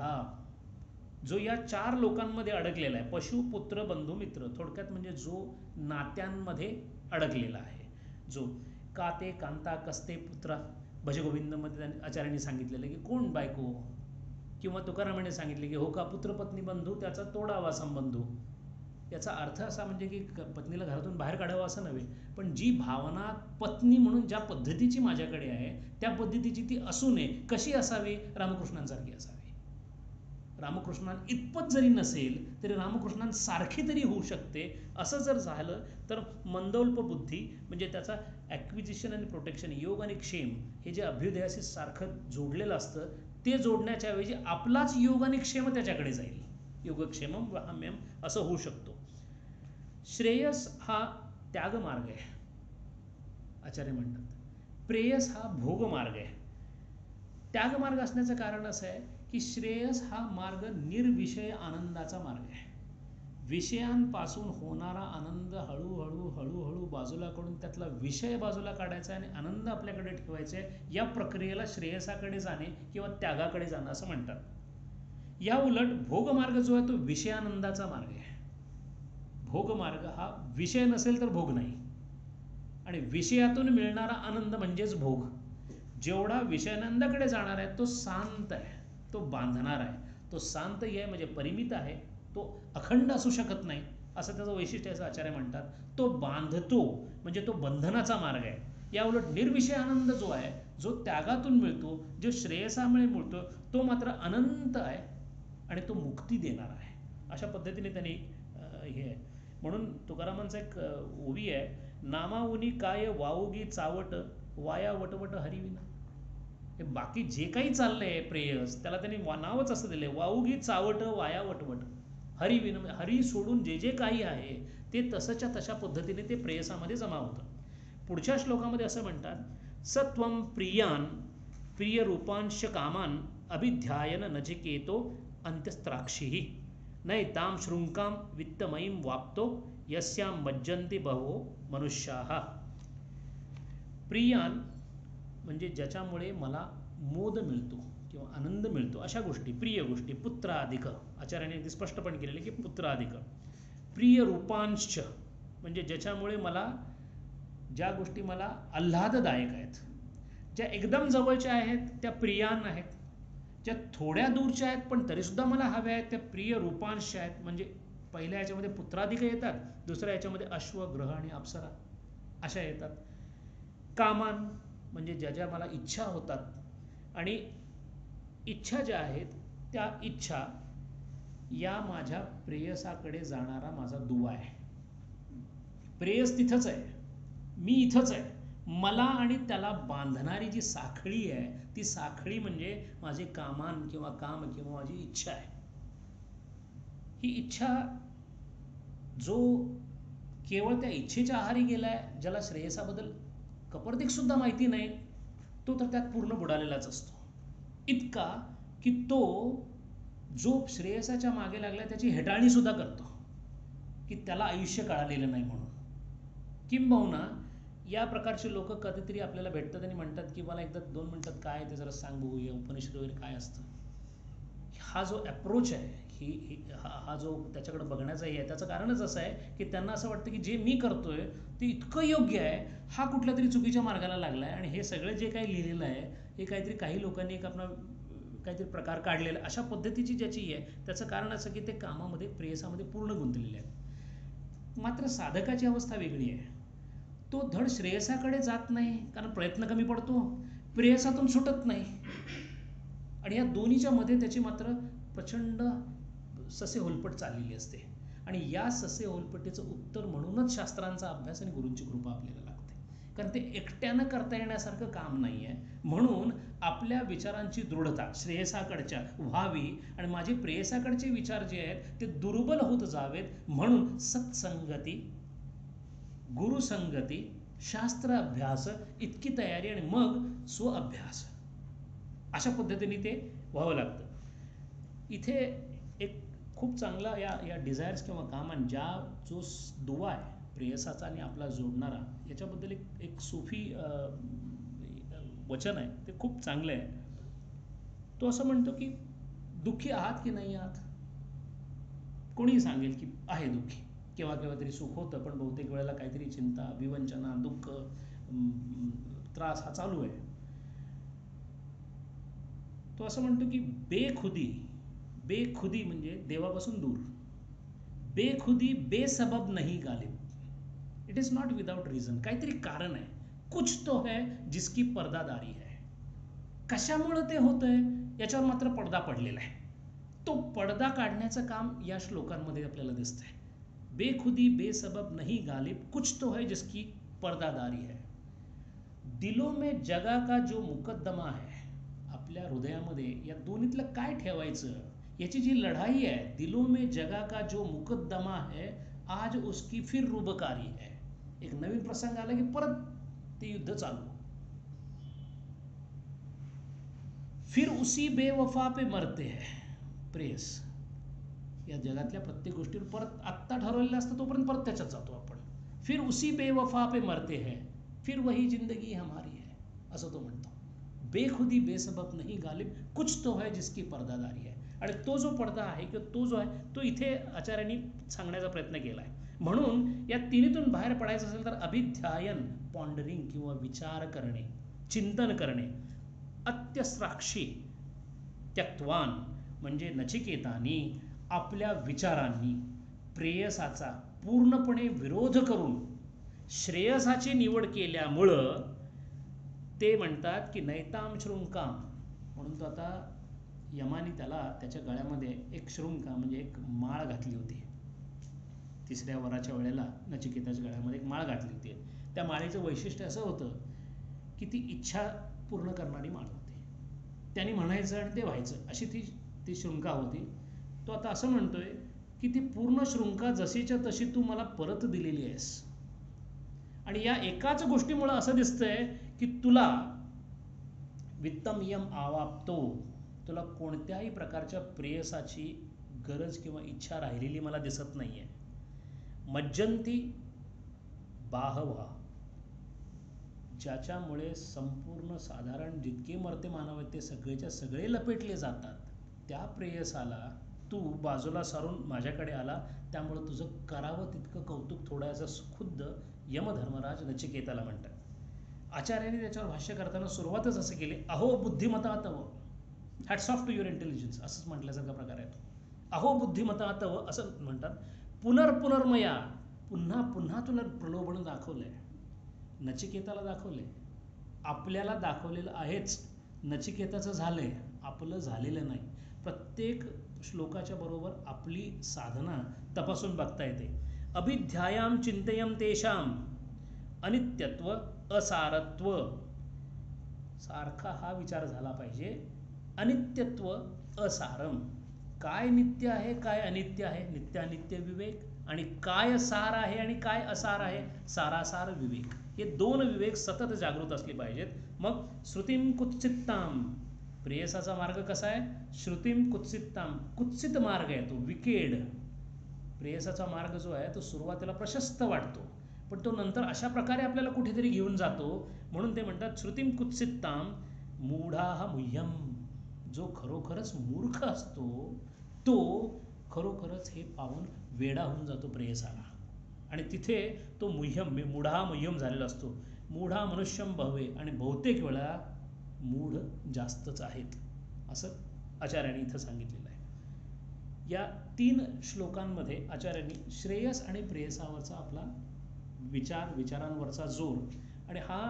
जो या 4 लोकांमध्ये अडकलेला आहे, पशु, पुत्र, बंधू, मित्र, थोडक्यात म्हणजे जो नात्यांमध्ये अडकलेला आहे. जो काते कांता कस्ते पुत्र, भजगोविंदमध्ये आचार्यांनी सांगितलेलं की कोण बायको, किंवा तुकारामाने सांगितले की हो का पुत्रपत्नी बंधू त्याचा तोडावा संबंधू. याचा अर्थ असा म्हणजे की पत्नीला घरातून बाहेर काढावं असं नव्हे, पण जी भावना पत्नी म्हणून ज्या पद्धतीची माझ्याकडे आहे त्या पद्धतीची ती असू नये. कशी असावी? रामकृष्णांसारखी असावी. रामकृष्णां इतपत जरी नसेल तरी रामकृष्णांसारखी तरी होऊ शकते. असं जर झालं तर मंदोल्प बुद्धी म्हणजे त्याचा ॲक्विजिशन आणि प्रोटेक्शन, योग आणि क्षेम हे जे अभ्युदयाशी सारखं जोडलेलं असतं ते जोडण्याच्या ऐवजी आपलाच योग आणि क्षेम त्याच्याकडे जाईल. योगक्षेमम वहाम्यम असं होऊ शकतो. श्रेयस हा त्यागमार्ग आहे आचार्य म्हणतात. प्रेयस हा भोगमार्ग आहे. त्यागमार्ग असण्याचं कारण असं आहे की श्रेयस हा मार्ग निर्विषय आनंदाचा मार्ग आहे. विषयांपासून होणारा आनंद हळूहळू हळूहळू बाजूला काढून त्यातला विषय बाजूला काढायचा आणि आनंद आपल्याकडे ठेवायचा आहे. या प्रक्रियेला श्रेयसाकडे जाणे किंवा त्यागाकडे जाणं असं म्हणतात. या उलट भोगमार्ग जो आहे तो विषयानंदाचा मार्ग आहे. भोगमार्ग हा विषय नसेल तर भोग नाही, आणि विषयातून मिळणारा आनंद म्हणजेच भोग. जेवढा विषयानंदाकडे जाणार आहे तो शांत आहे, तो बांधणार आहे. तो शांत आहे म्हणजे परिमित आहे, तो अखंड असू शकत नाही असं त्याचं वैशिष्ट्य असं आचार्य म्हणतात. तो बांधतो म्हणजे तो बंधनाचा मार्ग आहे. या उलट निर्विषय आनंद जो आहे, जो त्यागातून मिळतो, जो श्रेयसामुळे मिळतो, तो मात्र अनंत आहे आणि तो मुक्ती देणार आहे. अशा पद्धतीने त्यांनी हे आहे. म्हणून तुकारामांचा एक ओवी आहे, नामाउनी काय वाऊगी चावट वाया वटवट हरिविना. हे बाकी जे काही चाललंय प्रेयस त्याला त्यांनी नावच असं दिलंय, वाऊगी चावट वाया वटवट हरिविना. हरी सोडून जे जे काही आहे ते तसंच्या तशा पद्धतीने ते प्रेयसामध्ये जमा होतं. पुढच्या श्लोकामध्ये असं म्हणतात, सत्वम प्रियान प्रिय रूपांश कामान अभिध्यायन नचिकेतो अंत्यस्त्राक्षी नैताम शृंकाम वित्तमयीं वाप्तो यस्यां मज्जन्ति बहवो मनुष्याः. प्रियान म्हणजे ज्याच्यामुळे मला मोद मिळतो किंवा आनंद मिळतो, अशा गोष्टी, प्रिय गोष्टी. पुत्राधिक, आचार्याने अगदी स्पष्टपणे केलेले की पुत्राधिक. प्रिय रूपांश म्हणजे ज्याच्यामुळे मला, ज्या गोष्टी मला आल्हाददायक आहेत, ज्या एकदम जवळच्या आहेत त्या प्रियान आहेत, ज्या थोड्या दूरच्या आहेत पण तरीसुद्धा मला हव्या आहेत त्या प्रिय रूपांश आहेत. म्हणजे पहिल्या याच्यामध्ये पुत्राधिक येतात, दुसऱ्या याच्यामध्ये अश्व, ग्रह आणि अप्सरा अशा येतात. कामान म्हणजे ज्या ज्या मला इच्छा होतात, आणि इच्छा ज्या आहेत त्या इच्छा या माझ्या प्रेयसाकडे जाणारा माझा दुवा आहे. प्रेयस तिथंच आहे, मी इथंच आहे. मला आणि त्याला बांधणारी जी साखळी आहे ती साखळी म्हणजे माझे कामान किंवा काम किंवा माझी इच्छा आहे. ही इच्छा जो केवळ त्या इच्छेच्या आहारी गेलाय, ज्याला श्रेयसाबद्दल कपर्दिक सुद्धा माहिती नाही, तो तर त्यात पूर्ण बुडालेलाच असतो. इतका की तो जो श्रेयसाच्या मागे लागलाय त्याची हेटाळणी सुद्धा करतो की त्याला आयुष्य कळालेलं नाही म्हणून. किंबहुना या प्रकारचे लोक कधीतरी आपल्याला भेटतात आणि म्हणतात की मला एकदा 2 मिनिटात काय ते जरा सांग बघूया, उपनिषद वगैरे काय असतं. हा जो अप्रोच आहे, हा जो त्याच्याकडे बघण्याचा आहे, त्याचं कारणच असं आहे की त्यांना असं वाटतं की जे मी करतोय ते इतकं योग्य आहे, हा कुठल्या तरी चुकीच्या मार्गाला लागलाय, आणि हे सगळं जे काही लिहिलेलं आहे हे काहीतरी काही लोकांनी एक आपला काहीतरी प्रकार काढलेला अशा पद्धतीची ज्याची आहे त्याचं कारण असं की ते कामामध्ये प्रेयसामध्ये पूर्ण गुंतलेले आहेत. मात्र साधकाची अवस्था वेगळी आहे. तो धड श्रेयसाकडे जात नाही कारण प्रयत्न कमी पडतो, प्रेयसातून सुटत नाही, आणि या दोन्हीच्या मध्ये त्याची मात्र प्रचंड ससे होलपट चाललेली असते. आणि या ससे होलपटीचं उत्तर म्हणूनच शास्त्रांचा अभ्यास आणि गुरूंची कृपा आपल्याला लागते, कारण ते एकट्यानं करता येण्यासारखं काम नाही आहे. म्हणून आपल्या विचारांची दृढता श्रेयसाकडच्या व्हावी आणि माझे प्रेयसाकडचे विचार जे आहेत ते दुर्बल होत जावेत म्हणून सत्संगती, गुरुसंगती, शास्त्र अभ्यास इतकी तयारी आणि मग स्वअभ्यास अशा पद्धतीने ते व्हावं लागतं. इथे एक खूप चांगला या डिझायर्स किंवा कामांच्या जो दुवा आहे प्रेयसाचा आणि आपला जोडणारा, याच्याबद्दल एक सूफी वचन आहे, ते खूप चांगलं आहे. तो असं म्हणतो की दुःखी आहात की नाही आहात. कोणीही सांगेल की आहे दुःखी, केव्हा केव्हा तरी सुख होतं पण बहुतेक वेळेला काहीतरी चिंता, विवंचना, दुःख, त्रास हा चालू आहे. तो असं म्हणतो की बेखुदी म्हणजे देवापासून दूर, बेखुदी बेसबब नहीं Ghalib, it is not without reason. काहीतरी कारण आहे, कुछ तो है जिसकी पर्दादारी है. कशामुळे ते होतंय याच्यावर मात्र पडदा पडलेला आहे. तो पडदा काढण्याचं काम या श्लोकांमध्ये आपल्याला दिसतंय. बेखुदी बेसबब नहीं गालिब, कुछ तो है जिसकी पर्दादारी है. दिलों में जगा का जो मुकद्दमा है, आपल्या हृदयामध्ये या दोन्हीतलं काय ठेवायचं याची जी लढाई आहे, दिलों में जगा का जो मुकद्दमा है आज उसकी फिर रुबकारी है. एक नवीन प्रसंग आला की परत ते युद्ध चालू. फिर उसी बेवफा पे मरते हैं. प्रेयस या जगातल्या प्रत्येक गोष्टीवर परत आत्ता ठरवलेलं असतं तोपर्यंत परत त्याच्यात जातो आपण. फिर उसी बेवफा पे मरते हैं, फिर वही जिंदगी हमारी है, असं तो म्हणतो. बेखुदी बेसबब नहीं गालिब, कुछ तो है जिसकी पर्दादारी है. आणि तो जो पडदा आहे किंवा तो जो आहे तो इथे आचार्यांनी सांगण्याचा प्रयत्न केला आहे. म्हणून या तिन्हीतून बाहेर पडायचं असेल तर अभिध्यायन, पॉन्डरिंग किंवा विचार करणे, चिंतन करणे, अत्यस्राक्षी त्यक्त्वान म्हणजे नचिकेतानी आपल्या विचारांनी प्रेयसाचा पूर्णपणे विरोध करून श्रेयसाची निवड केल्यामुळं ते म्हणतात की नैताम शृंकाम, म्हणून तो आता यमानी त्याला त्याच्या गळ्यामध्ये एक शृंका म्हणजे एक माळ घातली होती. 3ऱ्या वराच्या वेळेला नचिकेताच्या गळ्यामध्ये एक माळ घातली होती. त्या माळेचं वैशिष्ट्य असं होतं की ती इच्छा पूर्ण करणारी माळ होती. त्यांनी म्हणायचं आणि ते व्हायचं अशी ती शृंका होती. तो आता असं म्हणतोय की ती पूर्ण शृंका जशीच्या तशी तू मला परत दिलेली आहेस. आणि या एकाच गोष्टीमुळे असं दिसतंय की तुला वित्तमियम आवाप्तो, तुला कोणत्याही प्रकारच्या प्रेयसाची गरज किंवा इच्छा राहिलेली मला दिसत नाहीये. मज्जंती बाहवा, ज्याच्यामुळे संपूर्ण साधारण जितके मर्ते मानव आहेत ते सगळेच्या सगळे लपेटले जातात, त्या प्रेयसाला तू बाजूला सारून माझ्याकडे आला, त्यामुळे तुझं करावं तितकं कौतुक थोडंसं खुद्द यमधर्मराज नचिकेताला म्हणतात. आचार्यांनी त्याच्यावर भाष्य करताना सुरुवातच असं केली, अहो बुद्धिमता तव, hats off to your intelligence, असंच म्हटल्यासारखा प्रकार आहे तो. अहो बुद्धिमता तव असं म्हणतात. पुनर्पुनर्मया, पुन्हा पुन्हा तुला प्रलोभन दाखवलंय, नचिकेताला दाखवलंय, आपल्याला दाखवलेलं आहेच. नचिकेताचं झालंय, आपलं झालेलं नाही. प्रत्येक श्लोकाच्या बरोबर आपली साधना तपासून बघता येते. अभिध्यायाम चिंतयम तेषाम अनित्यत्व असारत्व, सारखा हा विचार झाला पाहिजे. अनित्यत्व असारम, काय नित्य आहे काय अनित्य आहे, नित्यानित्य विवेक, आणि काय सार आहे आणि काय असार आहे, सारासार विवेक. हे दोन विवेक सतत जागृत असले पाहिजेत. मग श्रुतीम कुत्सिताम, प्रेयसाचा मार्ग कसा आहे, श्रुतीम कुत्सिताम, कुत्सित मार्ग आहे तो, विकेड. प्रेयसाचा मार्ग जो आहे तो सुरुवातीला प्रशस्त वाटतो पण तो नंतर अशा प्रकारे आपल्याला कुठेतरी घेऊन जातो. म्हणून ते म्हणतात श्रुतीम कुत्सिताम मूढाः मुह्यम, जो खरोखरच मूर्ख असतो तो खरोखरच हे पाहून वेडा होऊन जातो प्रेयसाला, आणि तिथे तो मुह्यम मूढा मुह्यम झालेला असतो. मूढा मनुष्यम भवे, आणि बहुतेक वेळा मूढ जास्तच आहेत असं आचार्यांनी इथं सांगितलेलं आहे. या 3 श्लोकांमध्ये आचार्यांनी श्रेयस आणि प्रेयसावरचा आपला विचारांवरचा जोर, आणि हा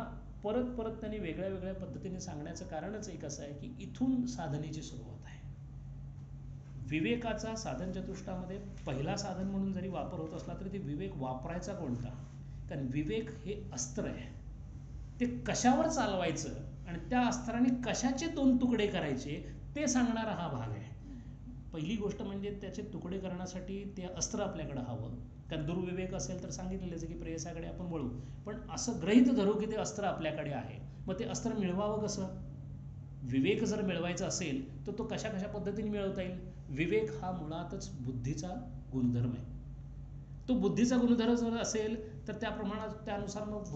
परत परत त्यांनी वेगळ्या वेगळ्या पद्धतीने सांगण्याचं कारणच एक असं आहे की इथून साधनेची सुरुवात आहे. विवेकाचा साधन चतुष्टामध्ये पहिला साधन म्हणून जरी वापर होत असला तरी ते विवेक वापरायचा कोणता, कारण विवेक हे अस्त्र आहे. ते कशावर चालवायचं आणि त्या अस्त्राने कशाचे 2 तुकडे करायचे ते सांगणारा हा भाग आहे. पहिली गोष्ट म्हणजे त्याचे तुकडे करण्यासाठी ते अस्त्र आपल्याकडे हवं, कारण दुर्विवेक असेल तर सांगितलेलंच की प्रेयसाकडे आपण वळू, पण असं गृहीत धरू की ते अस्त्र आपल्याकडे आहे. मग ते अस्त्र मिळवावं कसं? विवेक जर मिळवायचा असेल तर तो कशा कशा पद्धतीने मिळवता येईल? विवेक हा मुळातच बुद्धीचा गुणधर्म आहे. तो बुद्धीचा गुणधर्म जर असेल तर त्या प्रमाणात त्यानुसार मग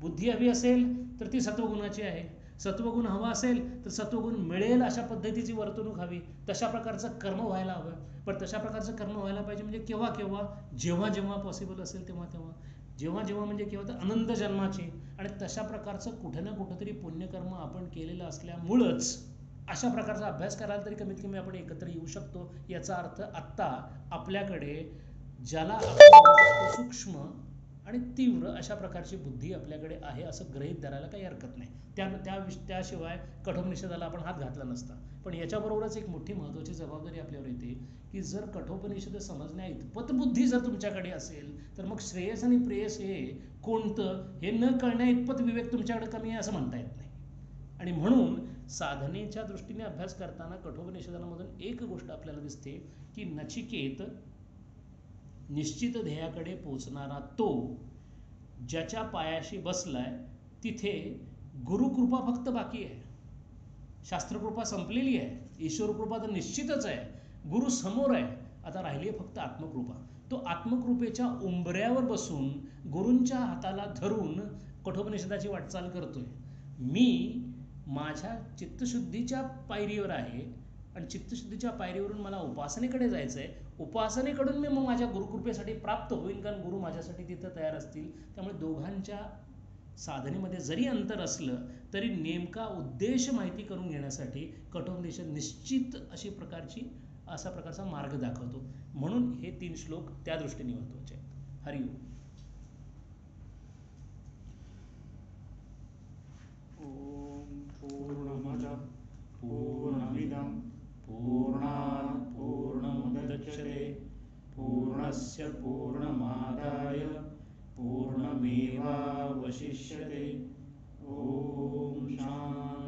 बुद्धी हवी असेल तर ती सत्वगुणाची आहे. सत्वगुण हवा असेल तर सत्वगुण मिळेल अशा पद्धतीची वर्तणूक हवी, तशा प्रकारचं कर्म व्हायला हवं. पण तशा प्रकारचं कर्म व्हायला पाहिजे म्हणजे केव्हा केव्हा, जेव्हा जेव्हा पॉसिबल असेल तेव्हा तेव्हा, जेव्हा जेव्हा म्हणजे केव्हा तर अनंत जन्माचे. आणि तशा प्रकारचं कुठे ना कुठेतरी पुण्यकर्म आपण केलेलं असल्यामुळंच अशा प्रकारचा अभ्यास करायला तरी कमीत कमी आपण एकत्र येऊ शकतो. याचा अर्थ आत्ता आपल्याकडे ज्याला आपण सूक्ष्म आणि तीव्र अशा प्रकारची बुद्धी आपल्याकडे आहे असं गृहीत धरायला काही हरकत नाही. त्याशिवाय कठोपनिषदाला आपण हात घातला नसता. पण याच्याबरोबरच एक मोठी महत्त्वाची जबाबदारी आपल्यावर येते की जर कठोपनिषद समजण्या इतपत बुद्धी जर तुमच्याकडे असेल तर मग श्रेयस आणि प्रेयस हे कोणतं हे न कळण्या इतपत विवेक तुमच्याकडे कमी आहे असं म्हणता येत नाही. आणि म्हणून साधनेच्या दृष्टीने अभ्यास करताना कठोपनिषदांमधून एक गोष्ट आपल्याला दिसते की नचिकेत निश्चित ध्येयाकडे पोचणारा तो, ज्याच्या पायाशी बसलाय तिथे गुरुकृपा फक्त बाकी आहे. शास्त्रकृपा संपलेली आहे, ईश्वरकृपा तर निश्चितच आहे, गुरु समोर आहे. आता राहिली आहे फक्त आत्मकृपा. तो आत्मकृपेच्या उंबऱ्यावर बसून गुरूंच्या हाताला धरून कठोपनिषदाची वाटचाल करतोय. मी माझ्या चित्तशुद्धीच्या पायरीवर आहे आणि चित्तशुद्धीच्या पायरीवरून मला उपासनेकडे जायचं आहे. उपासनेकडून मी मग माझ्या गुरुकृपेसाठी प्राप्त होईल, कारण गुरु माझ्यासाठी तिथं तयार असतील. त्यामुळे दोघांच्या साधनेमध्ये जरी अंतर असलं तरी नेमका उद्देश माहिती करून घेण्यासाठी कठोपनिषद निश्चित अशा प्रकारचा मार्ग दाखवतो. म्हणून हे 3 श्लोक त्या दृष्टीने महत्त्वाचे आहेत. हरिओम. ओम पूर्णमदः पूर्णमिदं पूर्णात् पूर्णमुदच्यते पूर्णस्य पूर्णमादाय पूर्णमेवावशिष्यते. ओम शांति.